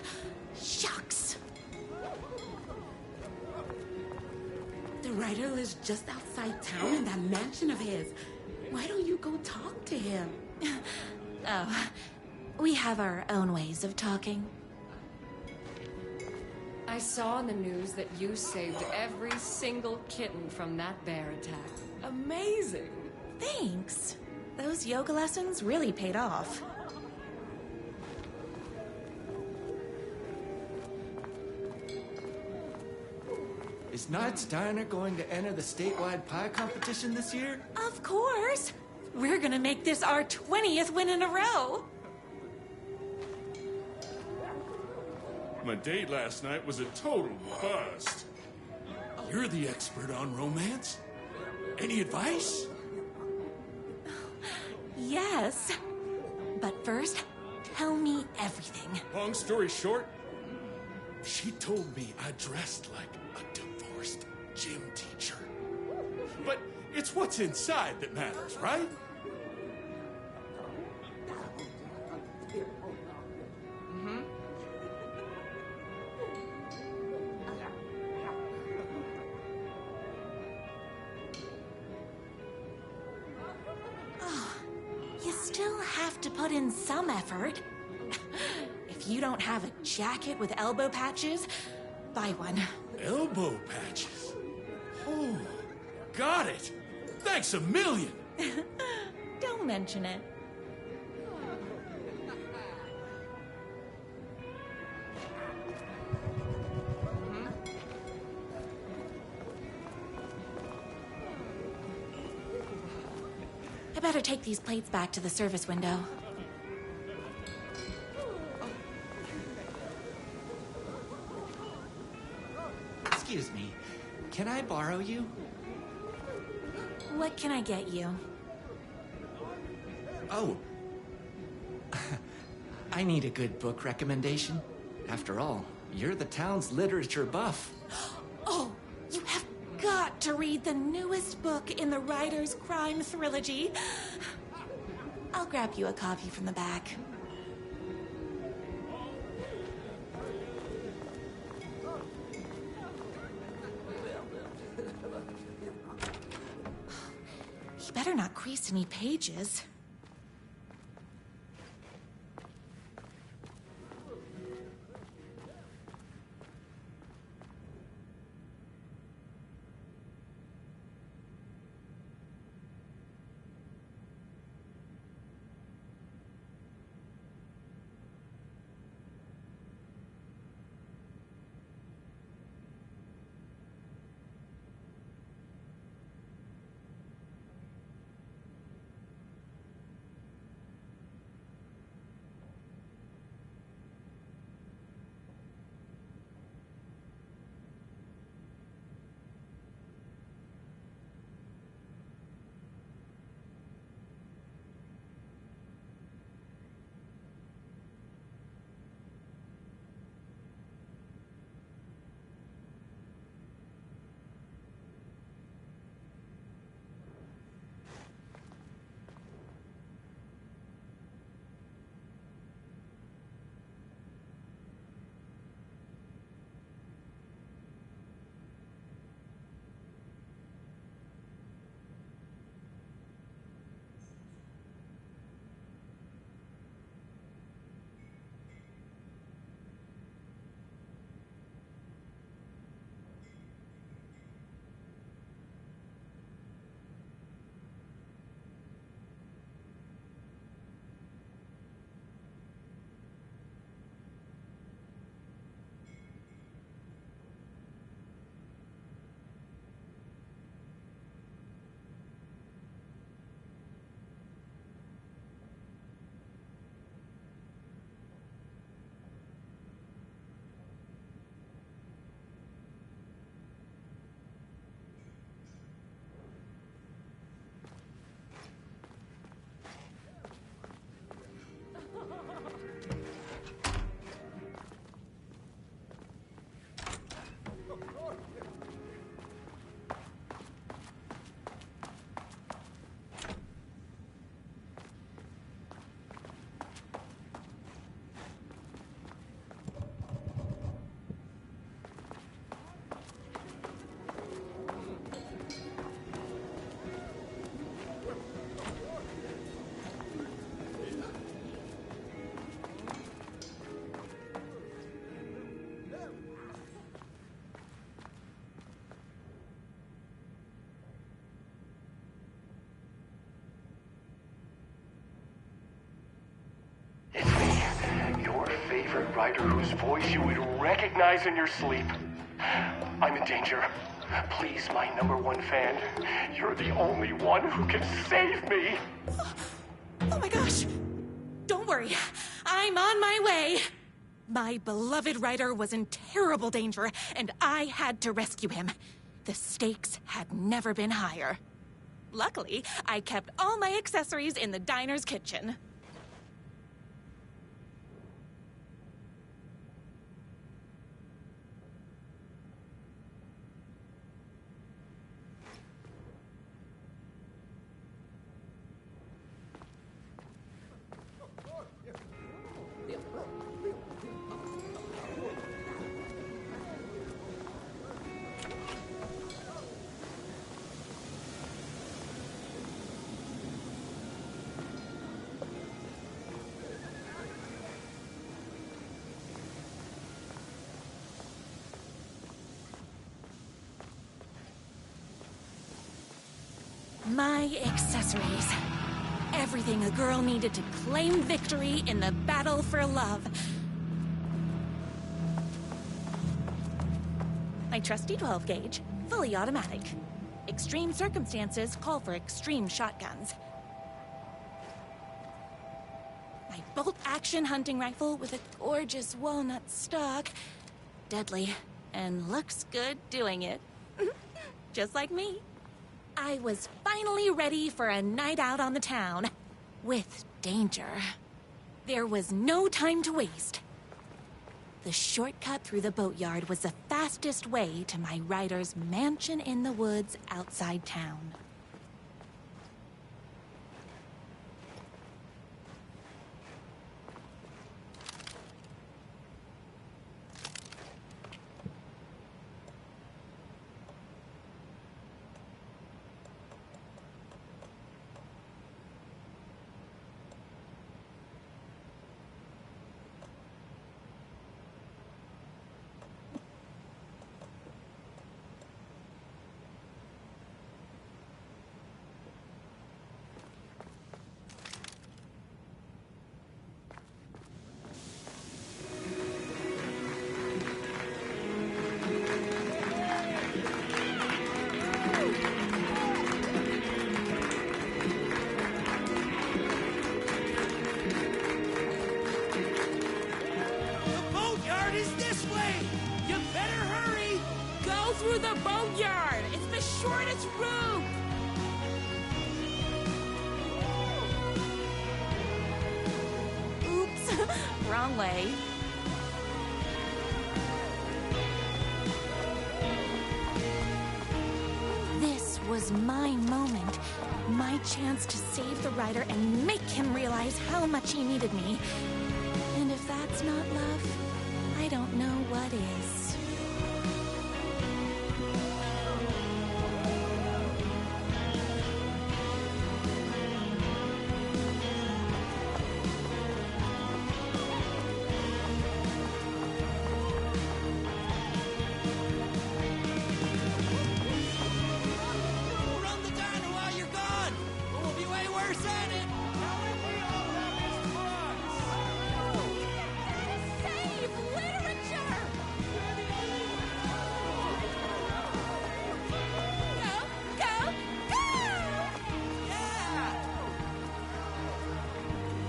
Speaker 13: Shucks.
Speaker 14: The writer lives just outside town in that mansion of his. Why don't you go talk to him?
Speaker 13: Oh, we have our own ways of talking.
Speaker 17: I saw in the news that you saved every single kitten from that bear attack. Amazing.
Speaker 13: Thanks. Those yoga lessons really paid off.
Speaker 18: Is Knight's Diner going to enter the statewide pie competition this year?
Speaker 13: Of course. We're gonna make this our 20th win in a row.
Speaker 19: My date last night was a total bust. You're the expert on romance. Any advice?
Speaker 13: Yes. But first, Tell me everything.
Speaker 19: Long story short, she told me I dressed like a divorced gym teacher. But it's what's inside that matters, right?
Speaker 13: You still have to put in some effort. If you don't have a jacket with elbow patches, buy one.
Speaker 19: Elbow patches? Oh, got it. Thanks a million.
Speaker 13: Don't mention it. I better take these plates back to the service window.
Speaker 18: Excuse me, can I borrow you?
Speaker 13: What can I get you?
Speaker 18: Oh. I need a good book recommendation. After all, you're the town's literature buff.
Speaker 13: Oh, you have got to read the newest book in the Writer's Crime Trilogy. I'll grab you a copy from the back. You better not crease any pages.
Speaker 8: Favorite writer whose voice you would recognize in your sleep. I'm in danger. Please, my #1 fan. You're the only one who can save me.
Speaker 13: Oh my gosh! Don't worry, I'm on my way. My beloved writer was in terrible danger, and I had to rescue him. The stakes had never been higher. Luckily, I kept all my accessories in the diner's kitchen. My accessories. Everything a girl needed to claim victory in the battle for love. My trusty 12 gauge, fully automatic. Extreme circumstances call for extreme shotguns. My bolt-action hunting rifle with a gorgeous walnut stock. Deadly, and looks good doing it. Just like me. I was finally ready for a night out on the town. With danger. There was no time to waste. The shortcut through the boatyard was the fastest way to my rider's mansion in the woods outside town.
Speaker 14: Through the boatyard! It's the shortest route!
Speaker 13: Oops, wrong way. This was my moment. My chance to save the rider and make him realize how much he needed me. And if that's not love, I don't know what is.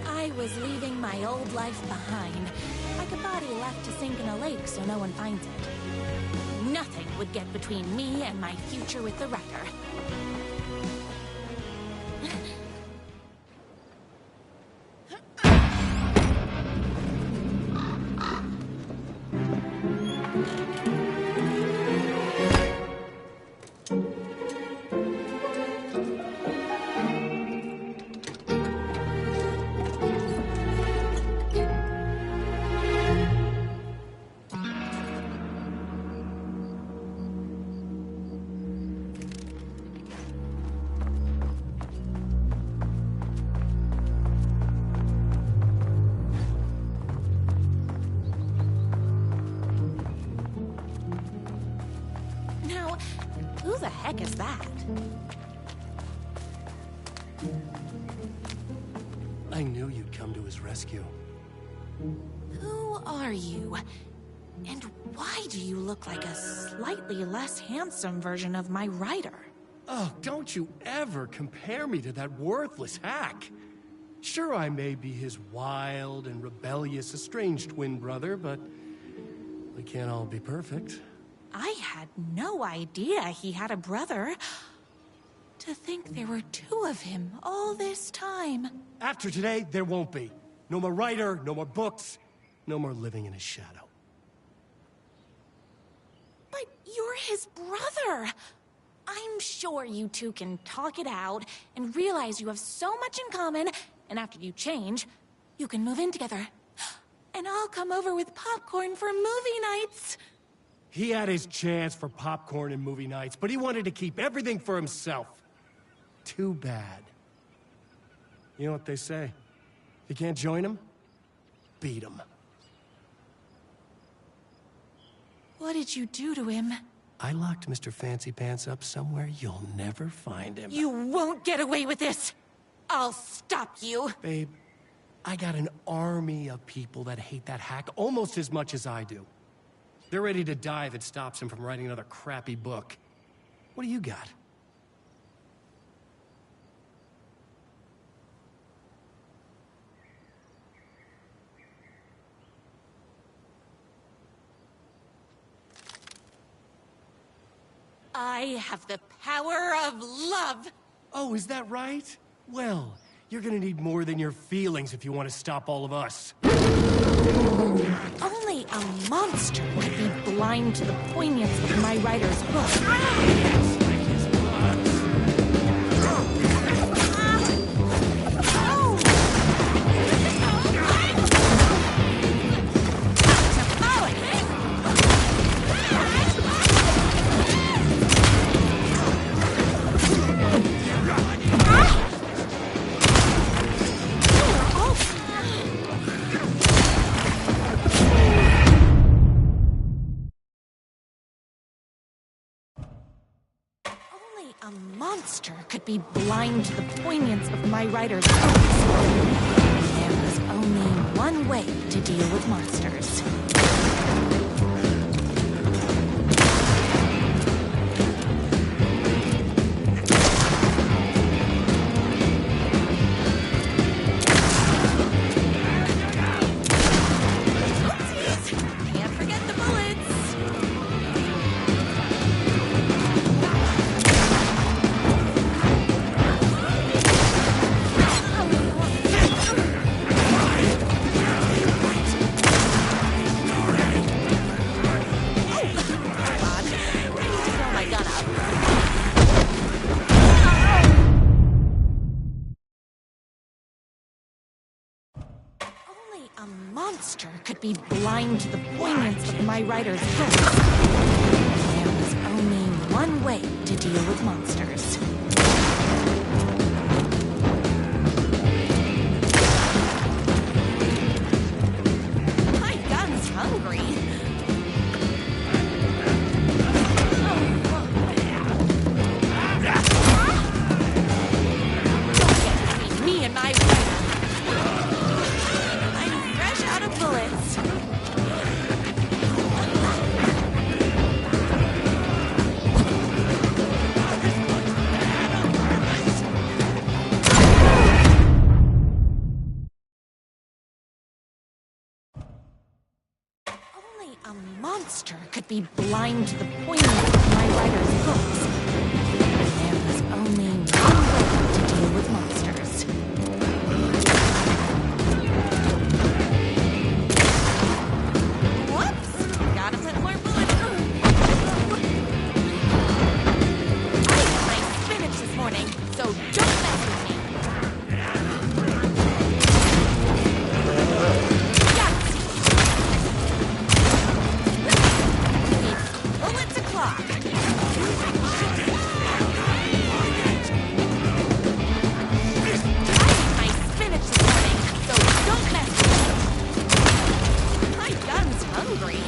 Speaker 13: I was leaving my old life behind, like a body left to sink in a lake so no one finds it. Nothing would get between me and my future with the rider. Who the heck is that?
Speaker 4: I knew you'd come to his rescue.
Speaker 13: Who are you? And why do you look like a slightly less handsome version of my rider?
Speaker 4: Oh, don't you ever compare me to that worthless hack. Sure, I may be his wild and rebellious estranged twin brother, but we can't all be perfect.
Speaker 13: I had no idea he had a brother. To think there were two of him all this time.
Speaker 4: After today, there won't be. No more writer, no more books, no more living in his shadow.
Speaker 13: But you're his brother. I'm sure you two can talk it out and realize you have so much in common, and after you change, you can move in together. And I'll come over with popcorn for movie nights.
Speaker 4: He had his chance for popcorn and movie nights, but he wanted to keep everything for himself. Too bad. You know what they say? If you can't join him, beat him.
Speaker 13: What did you do to him?
Speaker 4: I locked Mr. Fancy Pants up somewhere you'll never find him.
Speaker 13: You won't get away with this! I'll stop you!
Speaker 4: Babe, I got an army of people that hate that hack almost as much as I do. They're ready to die if it stops him from writing another crappy book. What do you got?
Speaker 13: I have the power of love!
Speaker 4: Oh, is that right? Well, you're gonna need more than your feelings if you want to stop all of us.
Speaker 13: Only a monster could be blind to the poignance of my writer's book. A monster could be blind to the poignance of my writer's books. There is only one way to deal with monsters. A monster could be blind to the poignance of my writer's books. There is only one way to deal with monsters. My gun's hungry. Don't get me and my out of bullets. Only a monster could be blind to the poignance of my writer's books. There is only one way to deal with monsters. Gotta put more bullets. I ate my spinach this morning, so don't mess with me. It's bullets o'clock. I ate my spinach this morning, so don't mess with me. My gun's hungry.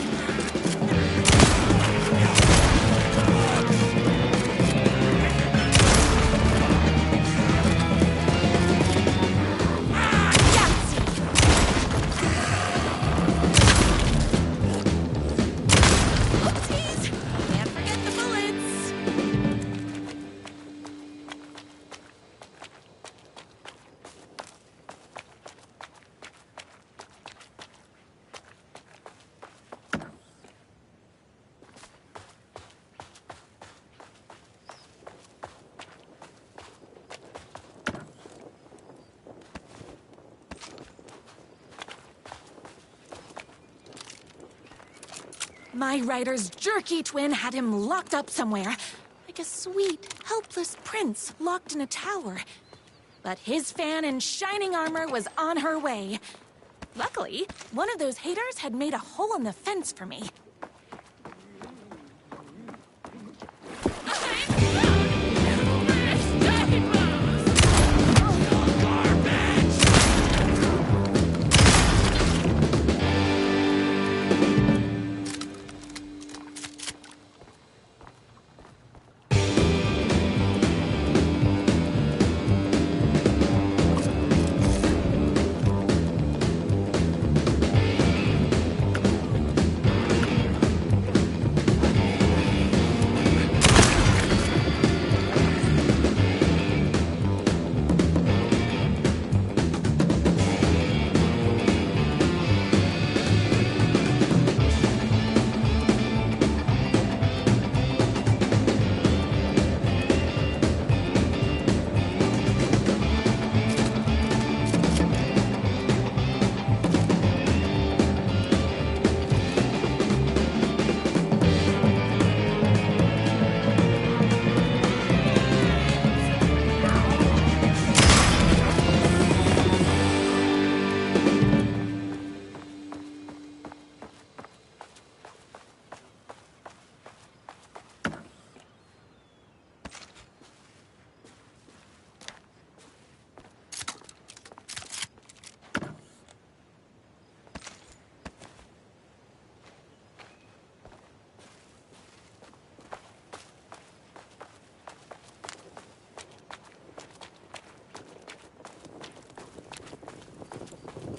Speaker 13: My writer's jerky twin had him locked up somewhere, like a sweet, helpless prince locked in a tower. But his fan in shining armor was on her way. Luckily, one of those haters had made a hole in the fence for me.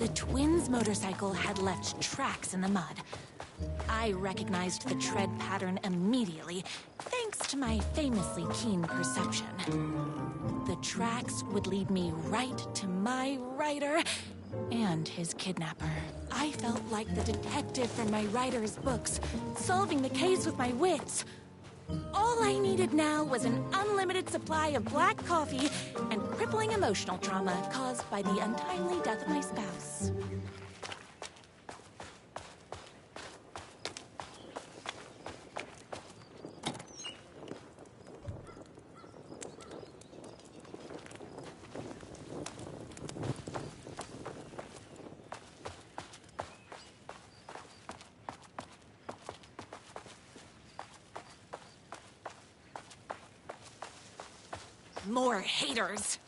Speaker 13: The twins' motorcycle had left tracks in the mud. I recognized the tread pattern immediately, thanks to my famously keen perception. The tracks would lead me right to my rider and his kidnapper. I felt like the detective from my writer's books, solving the case with my wits. All I needed now was an unlimited supply of black coffee and crippling emotional trauma caused by the untimely death of my spouse. More haters.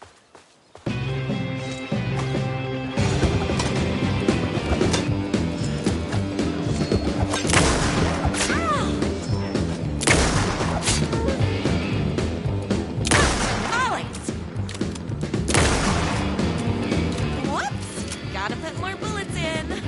Speaker 13: Whoops! Gotta put more bullets in.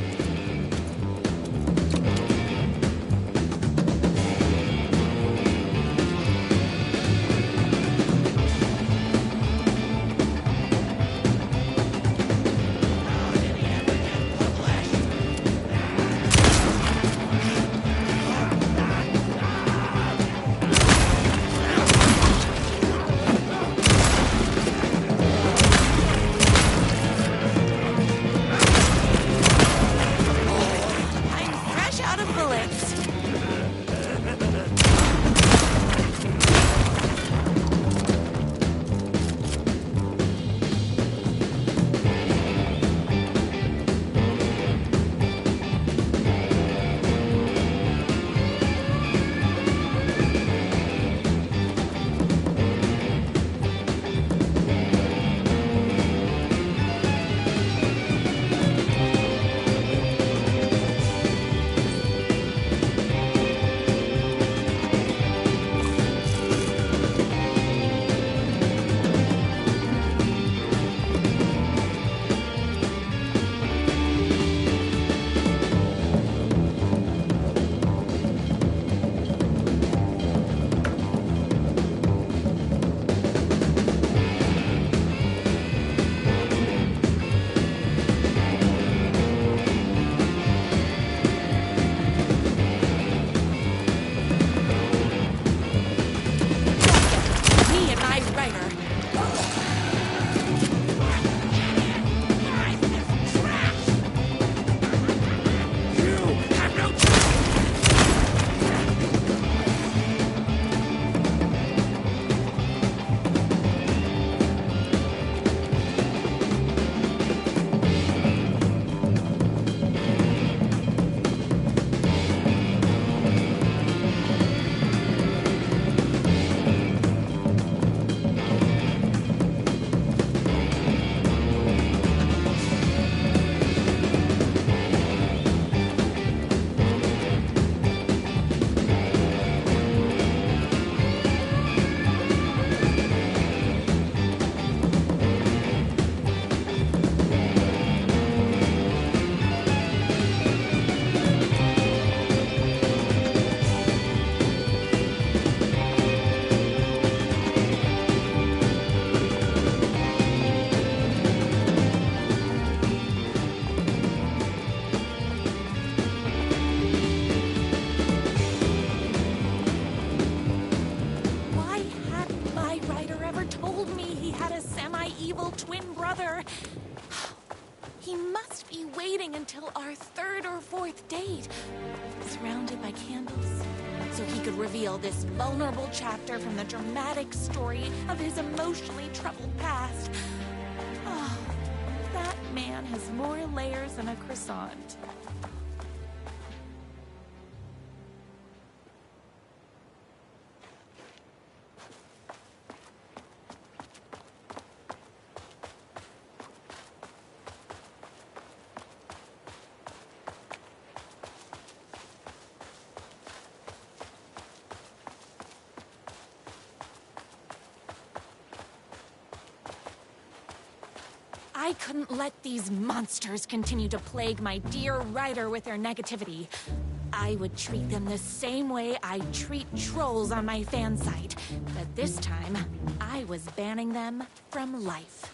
Speaker 13: He must be waiting until our third or fourth date, surrounded by candles, so he could reveal this vulnerable chapter from the dramatic story of his emotionally troubled past. Oh, that man has more layers than a croissant. I couldn't let these monsters continue to plague my dear writer with their negativity. I would treat them the same way I treat trolls on my fan site. But this time, I was banning them from life.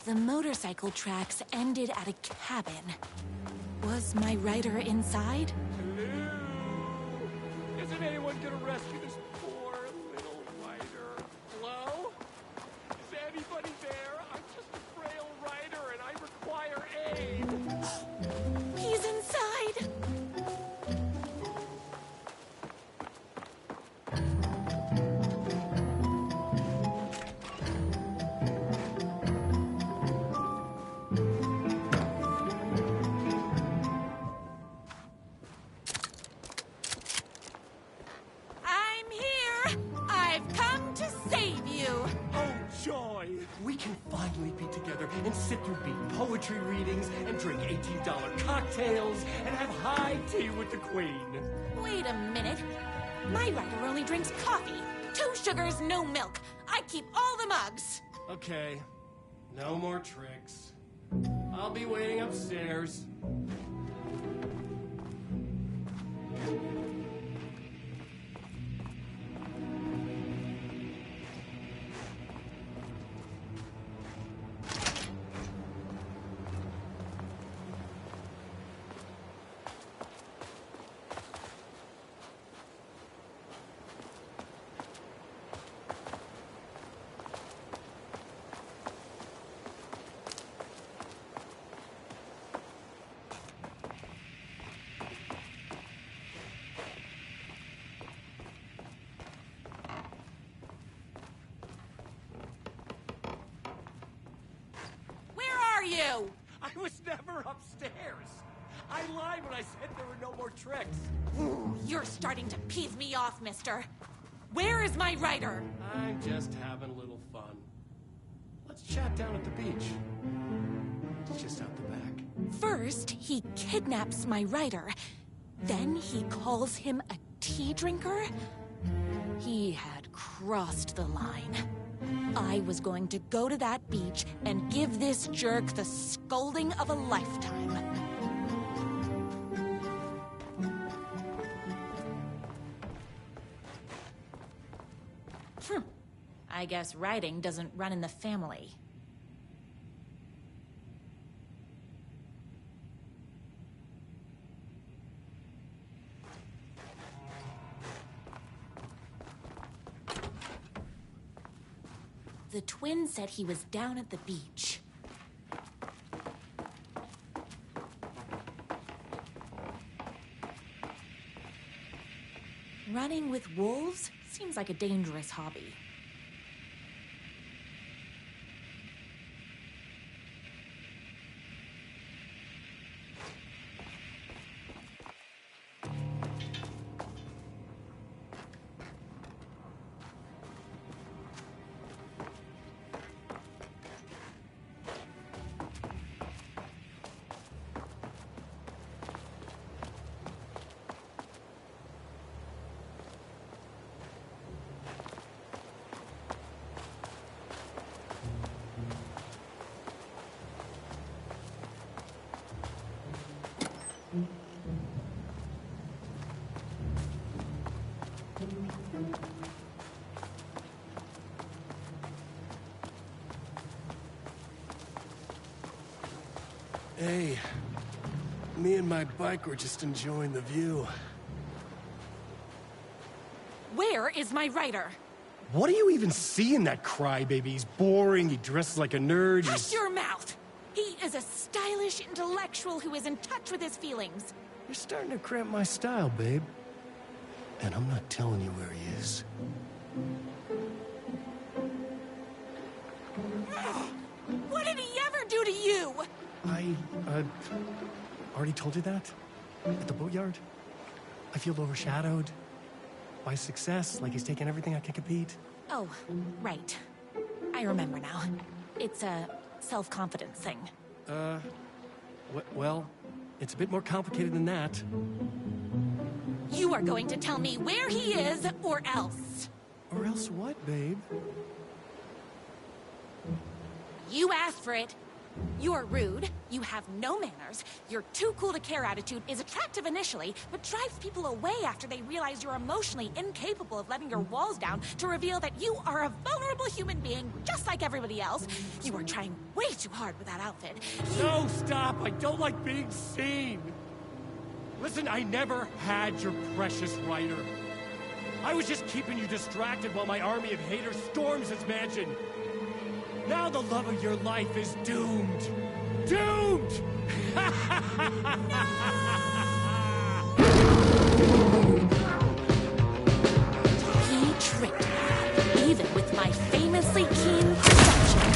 Speaker 13: The motorcycle tracks ended at a cabin. Was my writer inside?
Speaker 19: Hello? Isn't anyone gonna rescue this poor little writer? Hello? Is anybody there? I'm just a frail writer and I require aid.
Speaker 14: I've come to save you.
Speaker 4: Oh, joy! We can finally be together and sit through beat poetry readings and drink $18 cocktails and have high tea with the Queen.
Speaker 13: Wait a minute. My writer only drinks coffee. 2 sugars, no milk. I keep all the mugs.
Speaker 1: Okay, no more tricks. I'll be waiting upstairs.
Speaker 14: You?
Speaker 4: I was never upstairs. I lied when I said there were no more tricks.
Speaker 14: Ooh, you're starting to piss me off, mister. Where is my writer?
Speaker 1: I'm just having a little fun. Let's chat down at the beach. It's just out the back.
Speaker 13: First, he kidnaps my writer. Then he calls him a tea drinker. He had crossed the line. I was going to go to that beach and give this jerk the scolding of a lifetime. I guess writing doesn't run in the family. The twin said he was down at the beach. Running with wolves seems like a dangerous hobby.
Speaker 1: Hey, me and my bike were just enjoying the view.
Speaker 13: Where is my writer?
Speaker 1: What do you even see in that crybaby? He's boring, he dresses like a nerd.
Speaker 13: Hush your mouth! He is a stylish intellectual who is in touch with his feelings.
Speaker 1: You're starting to cramp my style, babe. And I'm not telling you where he is.
Speaker 13: What did he ever do to you?
Speaker 1: I, already told you that? At the boatyard? I feel overshadowed by success, like he's taking everything I can compete.
Speaker 13: Oh, right. I remember now. It's a self-confidence thing.
Speaker 1: Well, it's a bit more complicated than that.
Speaker 13: You are going to tell me where he is, or else.
Speaker 1: Or else what, babe?
Speaker 13: You asked for it. You're rude, you have no manners, your too cool to care attitude is attractive initially, but drives people away after they realize you're emotionally incapable of letting your walls down to reveal that you are a vulnerable human being just like everybody else. You are trying way too hard with that outfit.
Speaker 1: No, stop! I don't like being seen! Listen, I never had your precious writer. I was just keeping you distracted while my army of haters storms his mansion. Now the love of your life is doomed. Doomed!
Speaker 13: He tricked me, even with my famously keen perception.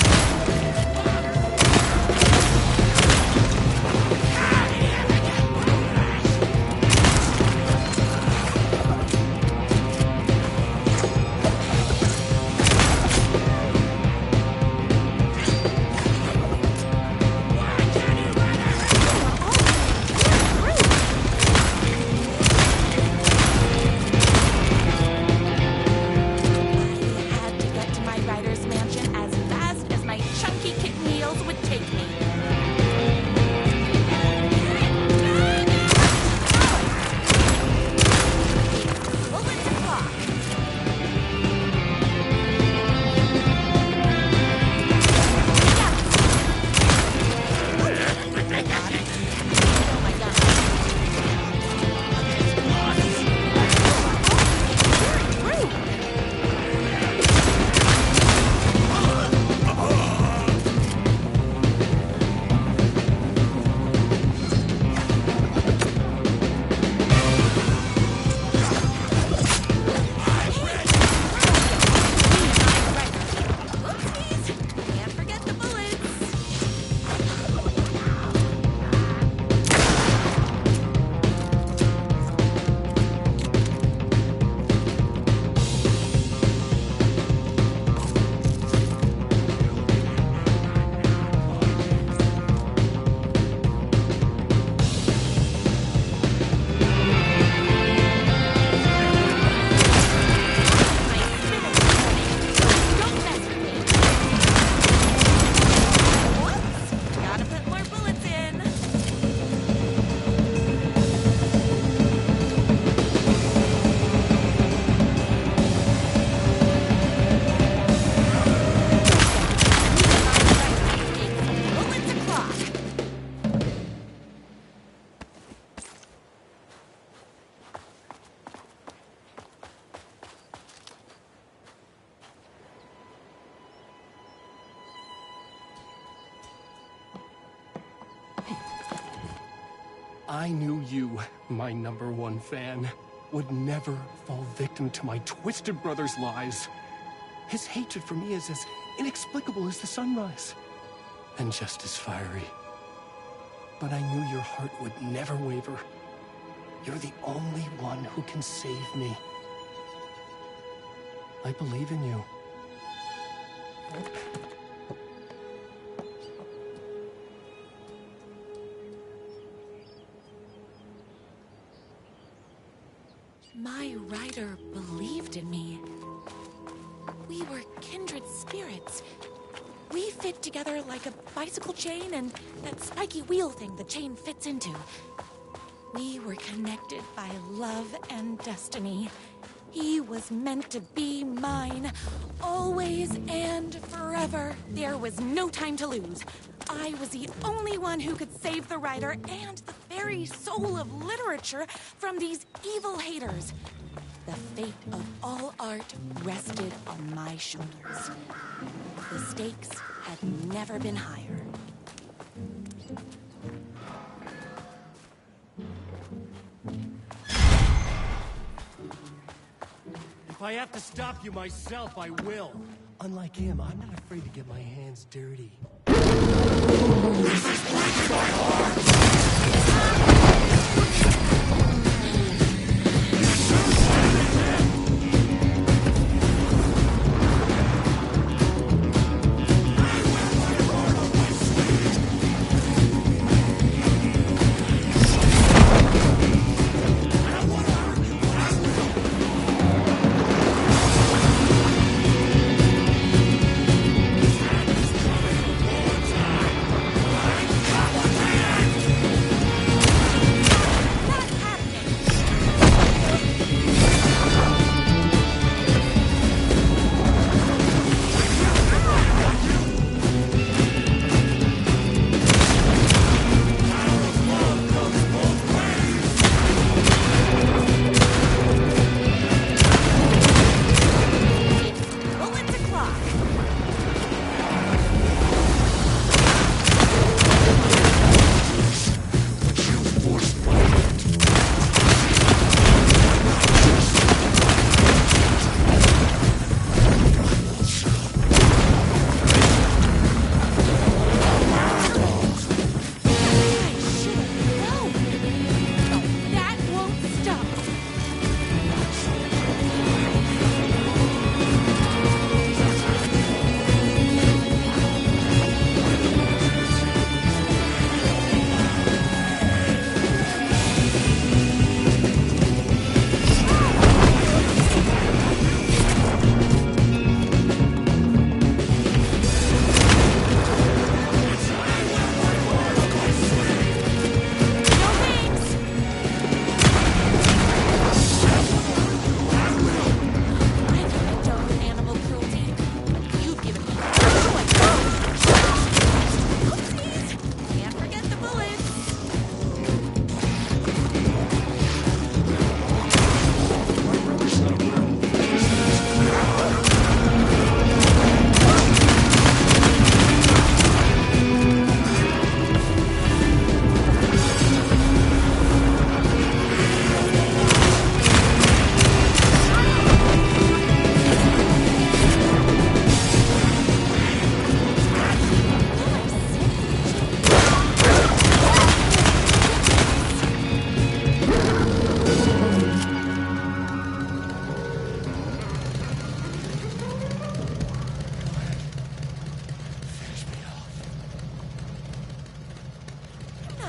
Speaker 1: I knew you, my #1 fan, would never fall victim to my twisted brother's lies. His hatred for me is as inexplicable as the sunrise, and just as fiery. But I knew your heart would never waver. You're the only one who can save me. I believe in you.
Speaker 13: My writer believed in me. We were kindred spirits. We fit together like a bicycle chain and that spiky wheel thing the chain fits into. We were connected by love and destiny. He was meant to be mine, always and forever. There was no time to lose. I was the only one who could save the writer and the very soul of literature from these evil haters. The fate of all art rested on my shoulders. The stakes had never been higher.
Speaker 4: If I have to stop you myself, I will.
Speaker 1: Unlike him, I'm not afraid to get my hands dirty.
Speaker 4: This is breaking my heart!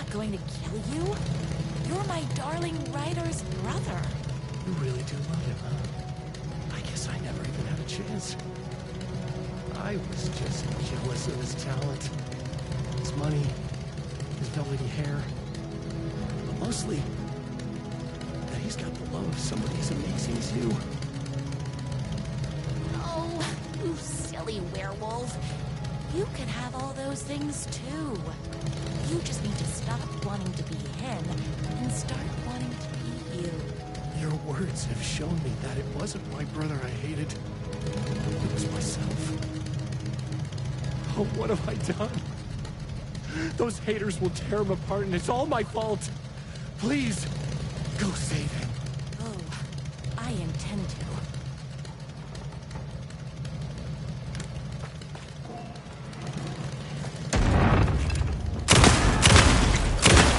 Speaker 13: Going to kill you? You're my darling writer's brother.
Speaker 1: You really do love him, huh? I guess I never even had a chance. I was just jealous of his talent, his money, his velvety hair. But mostly, that he's got the love of somebody as amazing as you.
Speaker 13: Oh, you silly werewolf. You can have all those things too. You just need to stop wanting to be him and start wanting to be you.
Speaker 1: Your words have shown me that it wasn't my brother I hated. It was myself. Oh, what have I done? Those haters will tear him apart, and it's all my fault.
Speaker 19: Please, go save him.
Speaker 13: Oh, I intend to.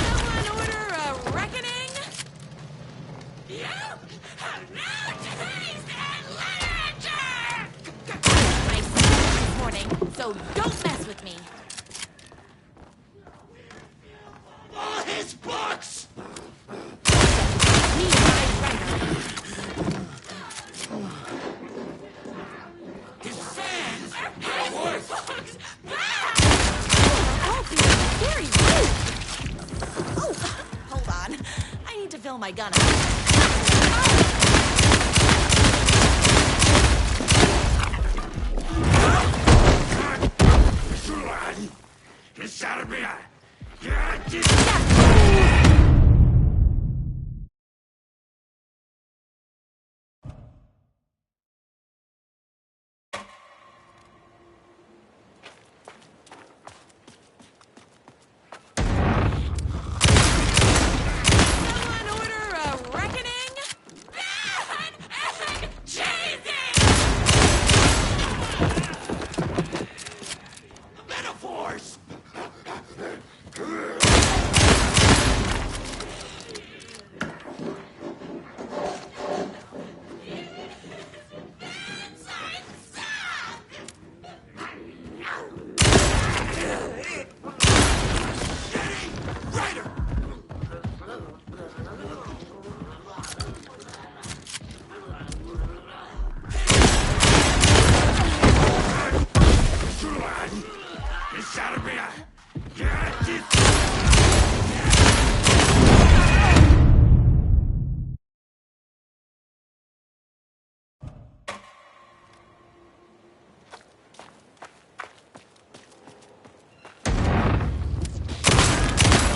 Speaker 13: Someone order a reckoning? You have no taste in literature! I said this morning, so don't mess with me.
Speaker 19: All his books! His fans! His voice!
Speaker 13: Don't be very rude! Oh, hold on. I need to fill my gun up. Someone order a reckoning?
Speaker 19: Metaphors!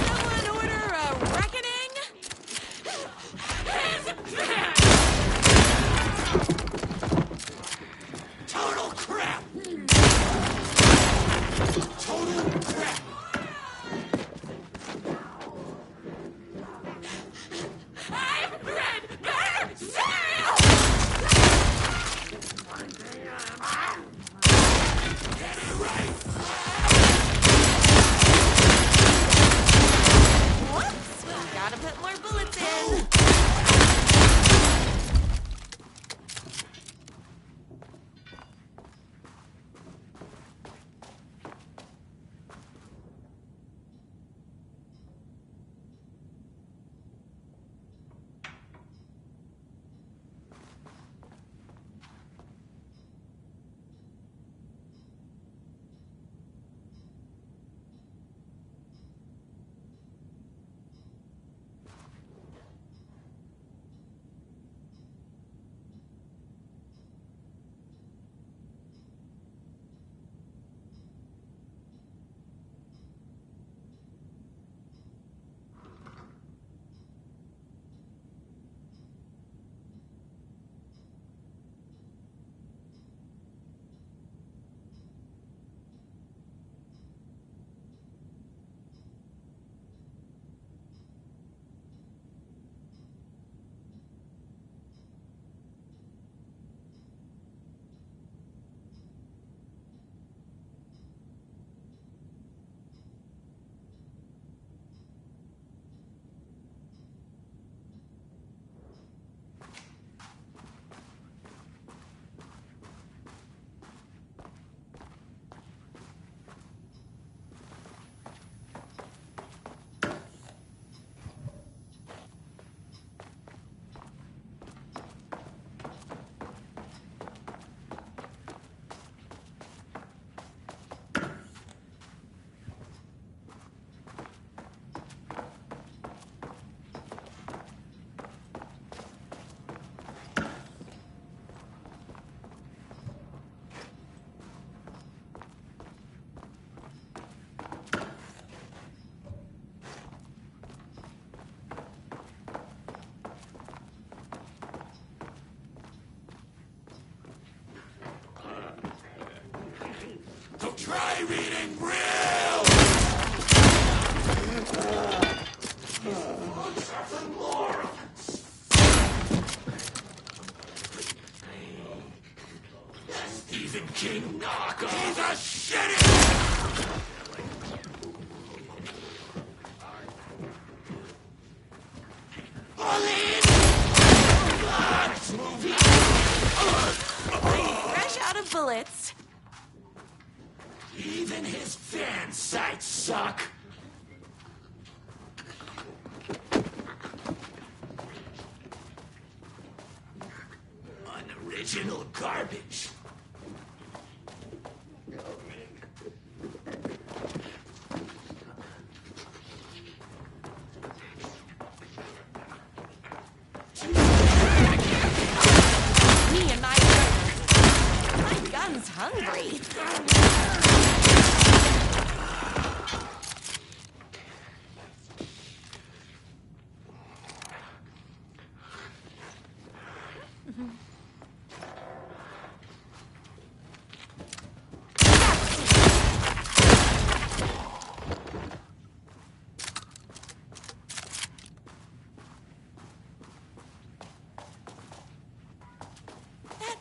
Speaker 13: Someone order a reckoning?
Speaker 19: Total crap! Total crap!
Speaker 13: I've read better cereal!
Speaker 19: Get it right!
Speaker 13: Whoops! We gotta put more bullets in.
Speaker 19: Try reading Brill! Stephen King knockoff. He's a shitty...
Speaker 13: Fresh out of bullets.
Speaker 19: Even his fan sites suck. Unoriginal garbage.
Speaker 13: Me and my gun's hungry.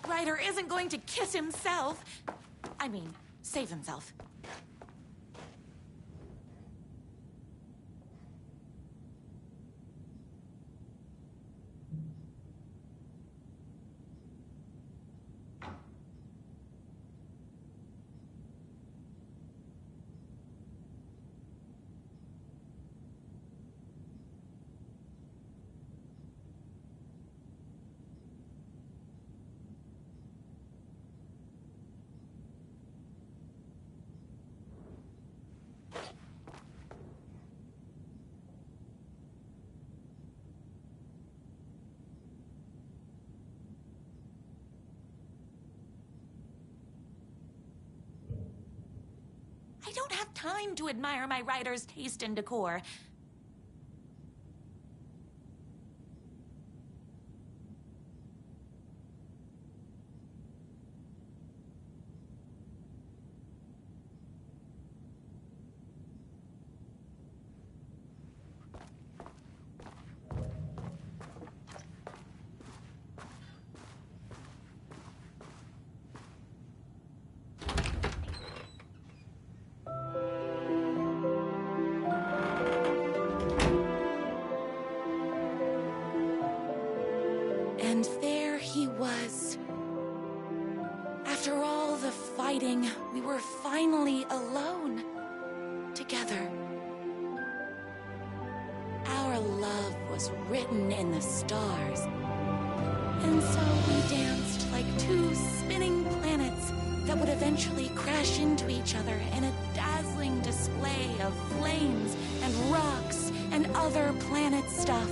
Speaker 13: Ryder isn't going to kiss himself. I mean, save himself. I don't have time to admire my writer's taste in decor. And there he was. After all the fighting, we were finally alone. Together. Our love was written in the stars. And so we danced like two spinning planets that would eventually crash into each other in a dazzling display of flames and rocks and other planet stuff.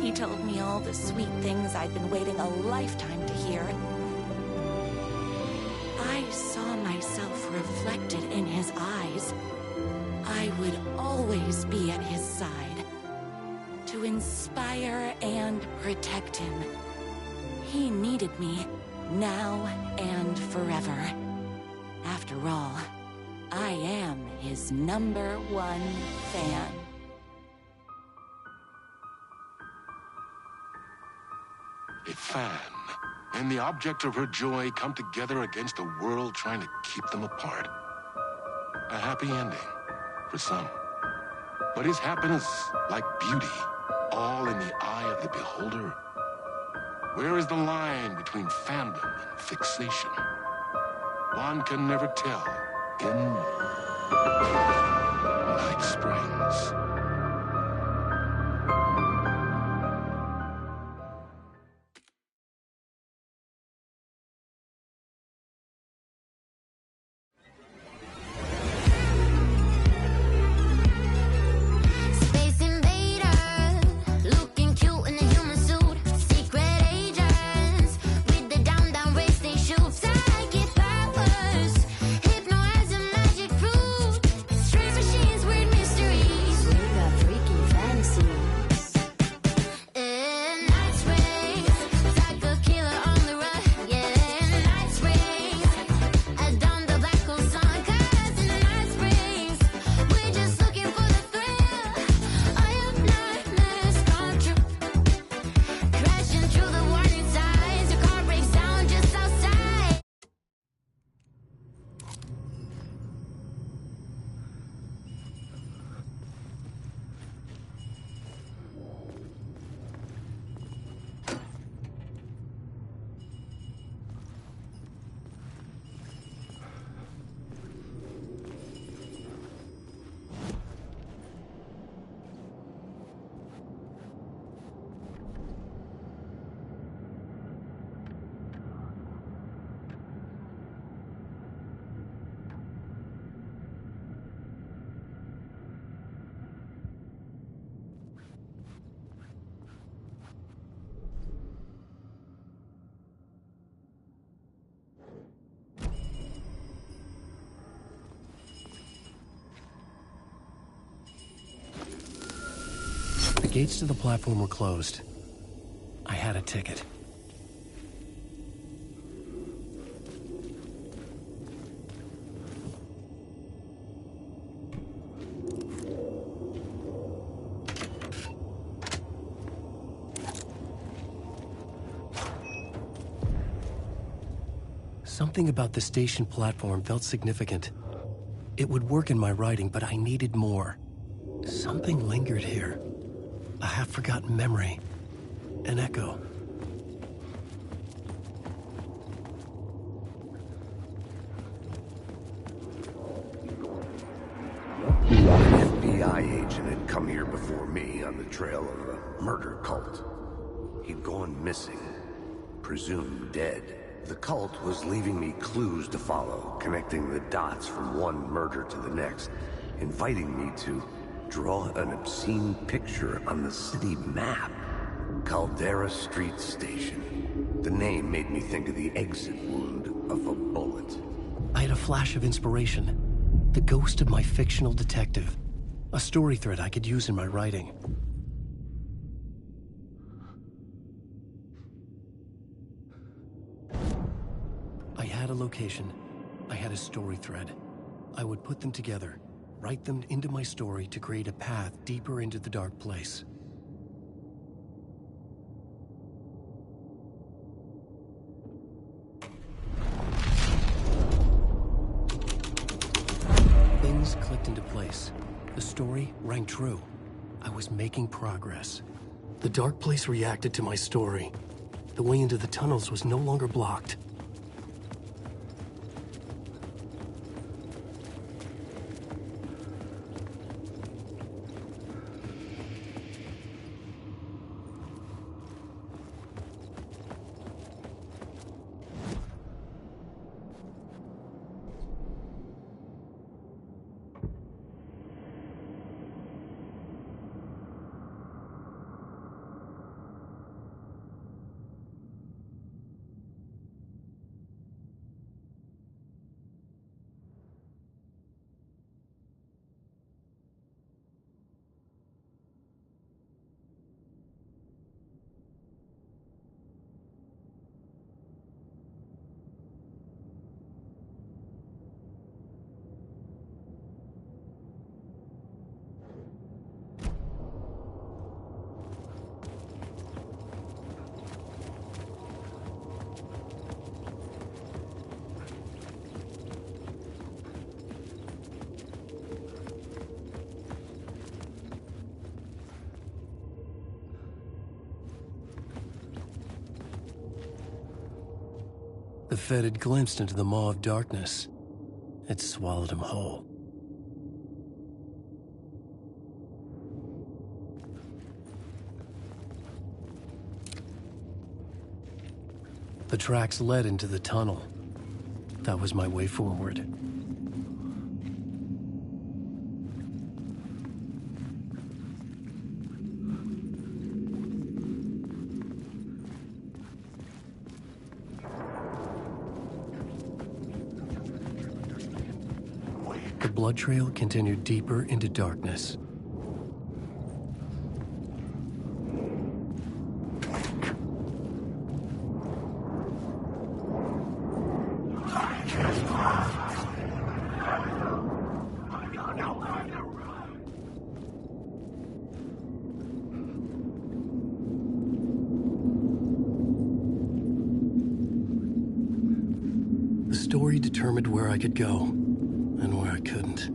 Speaker 13: He told me all the sweet things I'd been waiting a lifetime to hear. I saw myself reflected in his eyes. I would always be at his side, to inspire and protect him. He needed me, now and forever. After all, I am his #1 fan.
Speaker 12: A fan and the object of her joy come together against a world trying to keep them apart. A happy ending for some. But is happiness, like beauty, all in the eye of the beholder? Where is the line between fandom and fixation? One can never tell in Night Springs.
Speaker 9: Mysteries.
Speaker 4: gates to the platform were closed. I had a ticket. Something about the station platform felt significant. It would work in my writing, but I needed more. Something lingered here. A half-forgotten memory. An echo.
Speaker 6: An FBI agent had come here before me on the trail of a murder cult. He'd gone missing, presumed dead. The cult was leaving me clues to follow, connecting the dots from one murder to the next, inviting me to draw an obscene picture on the city map. Caldera Street Station. The name made me think of the exit wound of a bullet.
Speaker 4: I had a flash of inspiration. The ghost of my fictional detective. A story thread I could use in my writing. I had a location. I had a story thread. I would put them together, write them into my story to create a path deeper into the dark place. Things clicked into place. The story rang true. I was making progress. The dark place reacted to my story. The way into the tunnels was no longer blocked. The Fed had glimpsed into the maw of darkness. It swallowed him whole. The tracks led into the tunnel. That was my way forward. The blood trail continued deeper into darkness. The story determined where I could go and where I couldn't.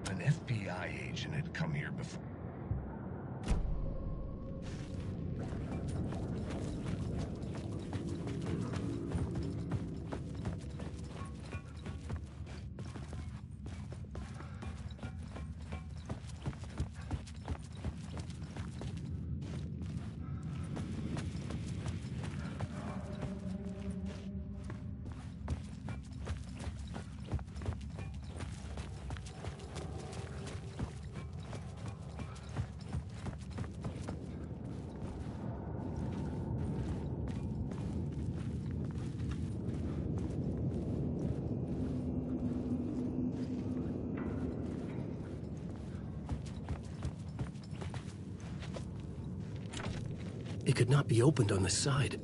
Speaker 6: An FBI agent had come here before.
Speaker 4: It could not be opened on the side.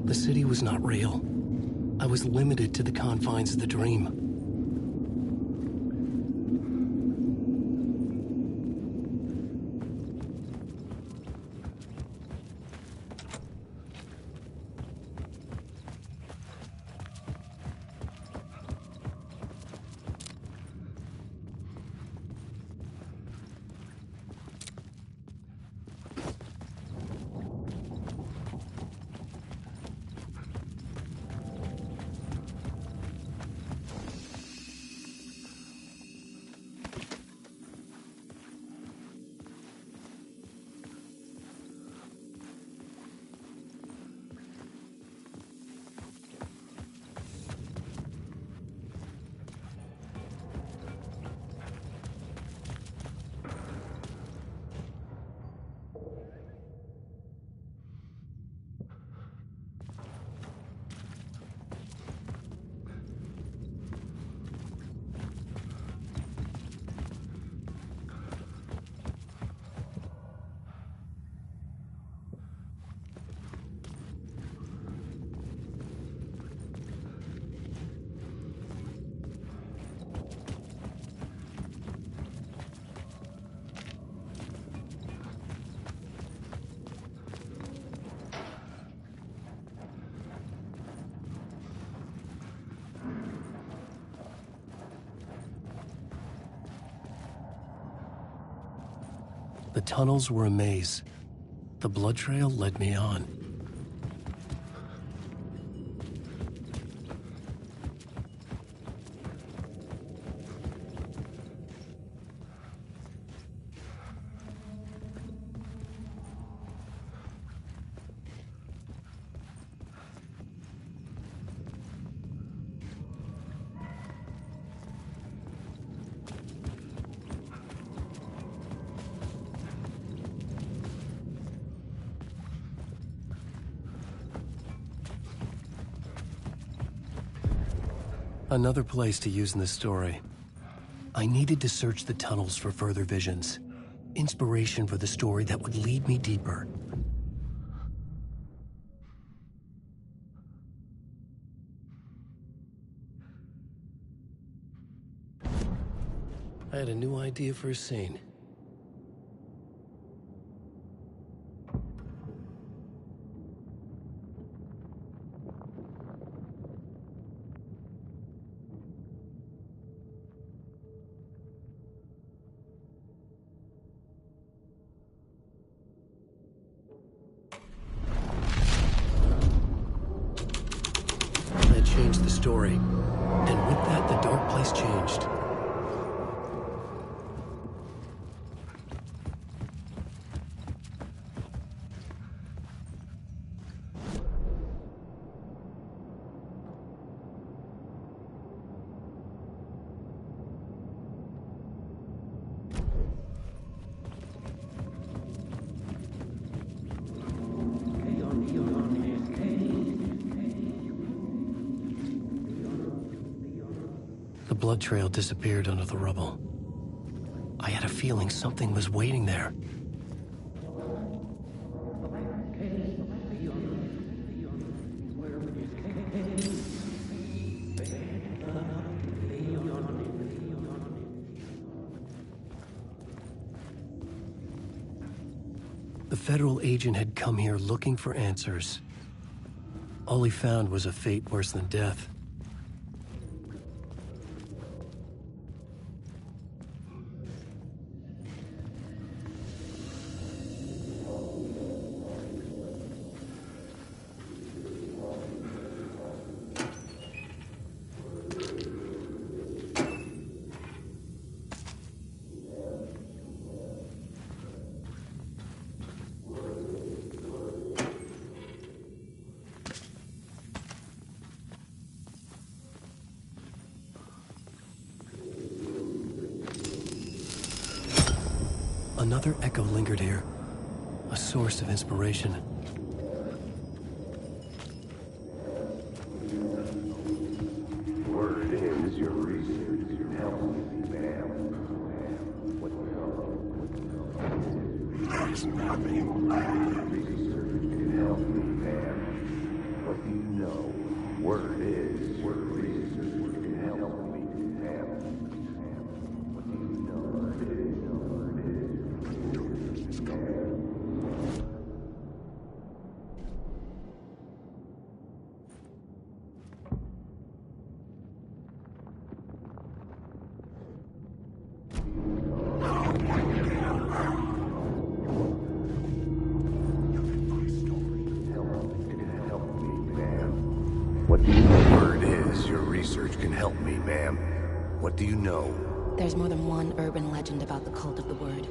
Speaker 4: The city was not real. I was limited to the confines of the dream. The tunnels were a maze. The blood trail led me on. Another place to use in this story. I needed to search the tunnels for further visions. Inspiration for the story that would lead me deeper. I had a new idea for a scene. Changed the story, and with that, the dark place changed. The blood trail disappeared under the rubble. I had a feeling something was waiting there. The federal agent had come here looking for answers. All he found was a fate worse than death. Another echo lingered here, a source of inspiration.
Speaker 6: Word is your research can help me, ma'am. There's nothing left. Research can help me, ma'am. What do you know? Word is your research can help me, ma'am. What do you know? What do you know? Word is your research can help me, ma'am. What do you know?
Speaker 20: There's more than one urban legend about the Cult of the Word.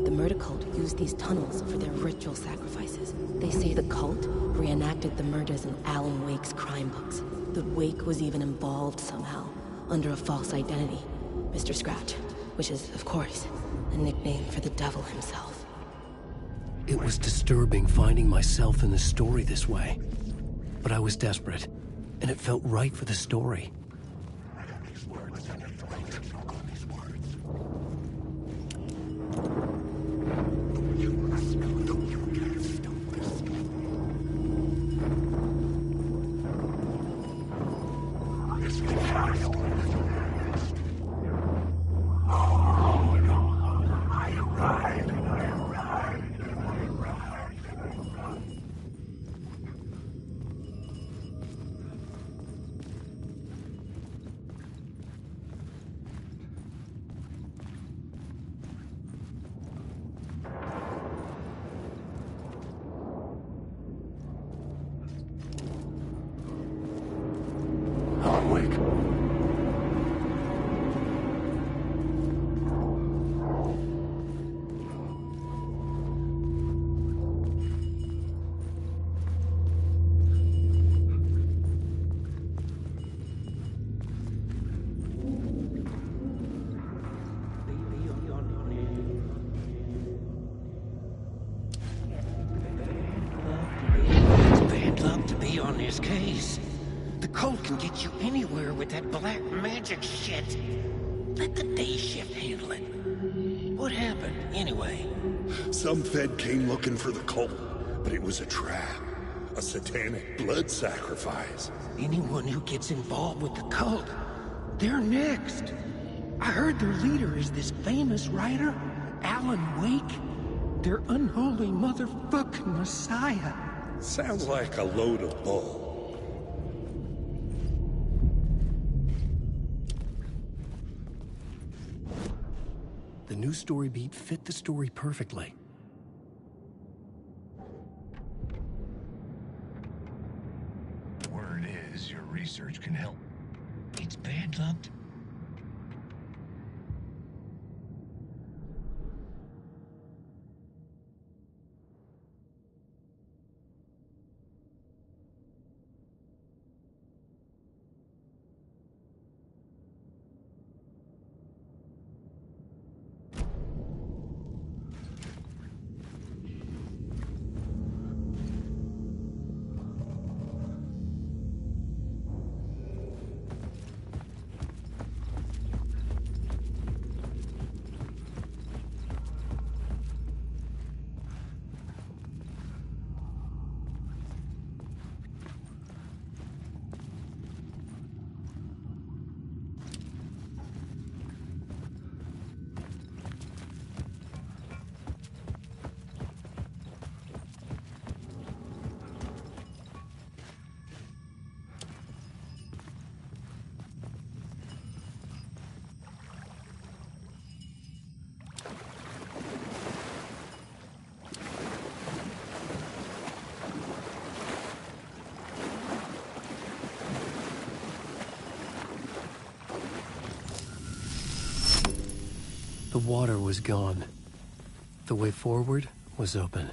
Speaker 20: The murder cult used these tunnels for their ritual sacrifices. They say the cult reenacted the murders in Alan Wake's crime books. That Wake was even involved somehow, under a false identity. Mr. Scratch, which is, of course, a nickname for the devil himself.
Speaker 4: It was disturbing finding myself in the story this way. But I was desperate, and it felt right for the story.
Speaker 21: his case. The cult can get you anywhere with that black magic shit. Let the day shift handle it. What happened, anyway?
Speaker 19: Some Fed came looking for the cult, but it was a trap. A satanic blood sacrifice.
Speaker 21: Anyone who gets involved with the cult, they're next. I heard their leader is this famous writer, Alan Wake. Their unholy motherfucking messiah.
Speaker 19: Sounds like a load of bull.
Speaker 4: The new story beat fit the story perfectly.
Speaker 6: Word is, your research can help. It's bad luck.
Speaker 4: The water was gone. The way forward was open.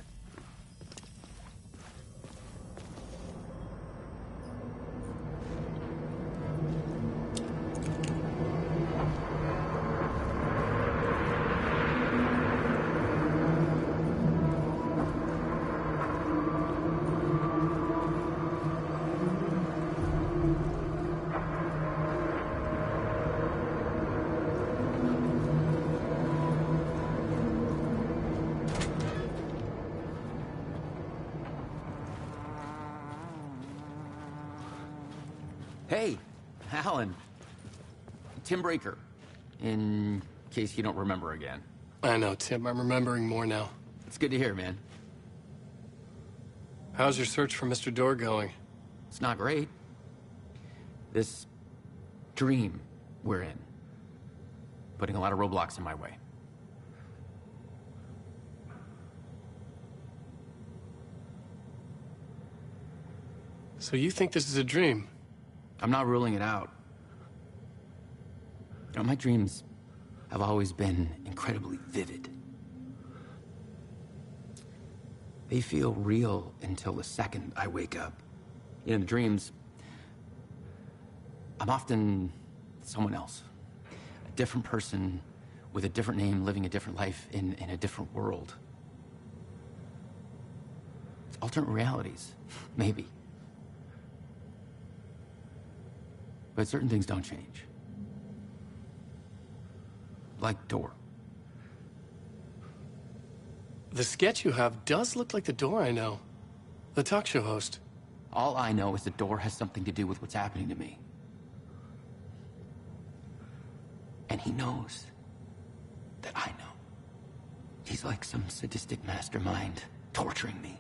Speaker 11: Hey, Alan. Tim Breaker, in case you don't remember again.
Speaker 1: I know, Tim. I'm remembering more now.
Speaker 11: It's good to hear, man.
Speaker 1: How's your search for Mr. Door going?
Speaker 11: It's not great. This dream we're in, putting a lot of roadblocks in my way.
Speaker 1: So you think this is a dream?
Speaker 11: I'm not ruling it out. You know, my dreams have always been incredibly vivid. They feel real until the second I wake up. You know, in the dreams, I'm often someone else. A different person with a different name, living a different life in a different world. Alternate realities, maybe. But certain things don't change. Like Door.
Speaker 1: The sketch you have does look like the Door I know. The talk show host.
Speaker 11: All I know is the Door has something to do with what's happening to me. And he knows that I know. He's like some sadistic mastermind torturing me.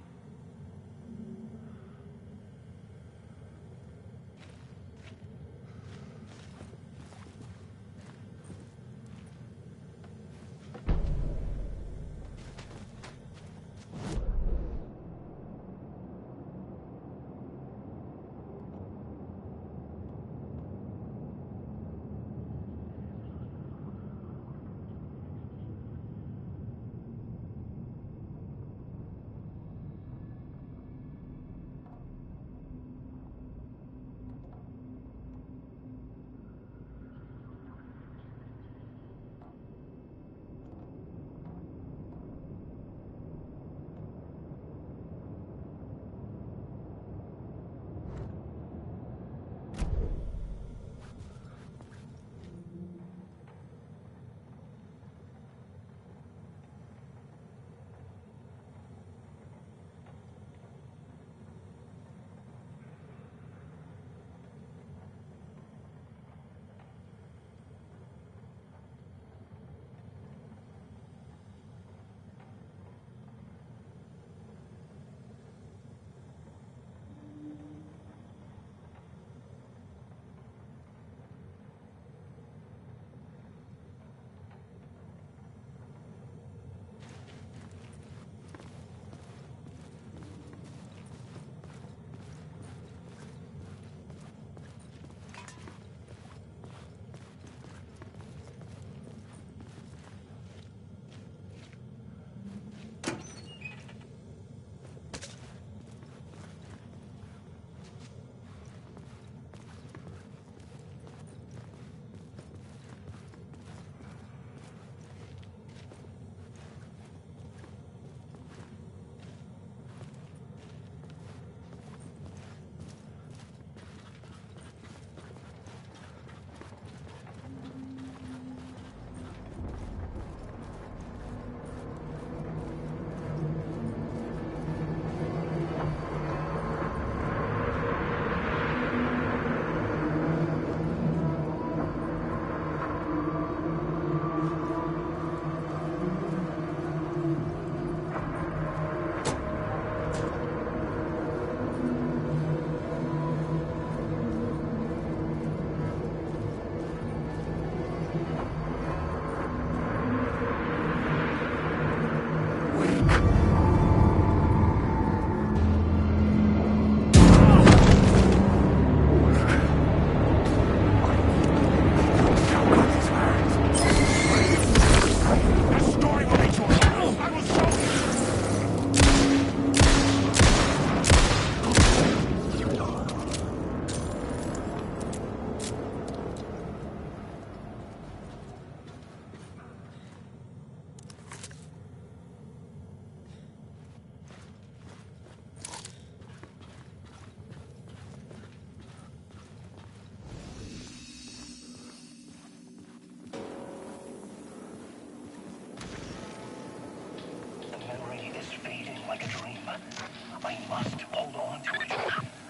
Speaker 2: I must hold on to it.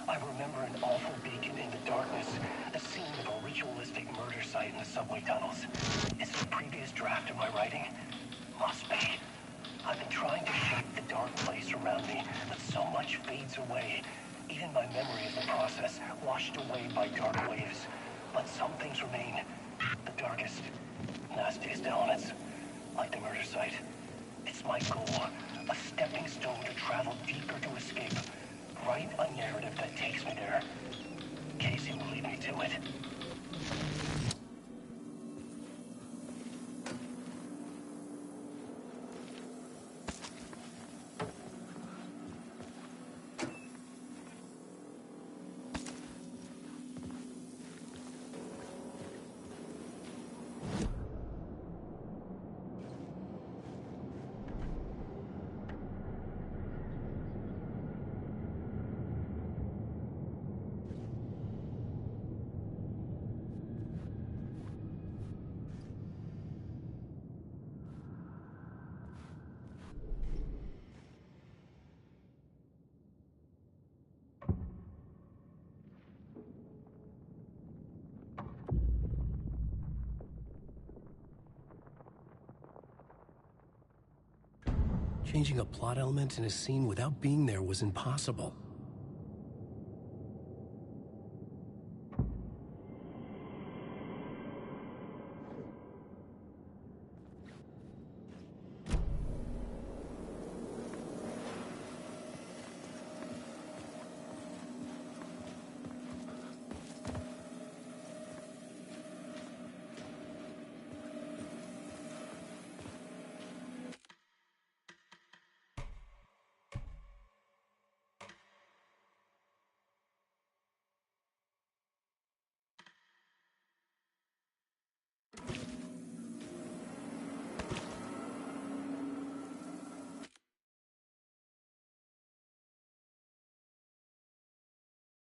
Speaker 2: I remember an awful beacon in the darkness, the scene of a ritualistic murder site in the subway tunnels. Is it a previous draft of my writing? Must be. I've been trying to shape the dark place around me, but so much fades away. Even my memory of the process, washed away by dark waves. But some things remain. The darkest, nastiest elements, like the murder site. It's my goal, a stepping stone to travel deeper to escape. Write a narrative that takes me there. Casey will lead me to it.
Speaker 4: Changing a plot element in a scene without being there was impossible.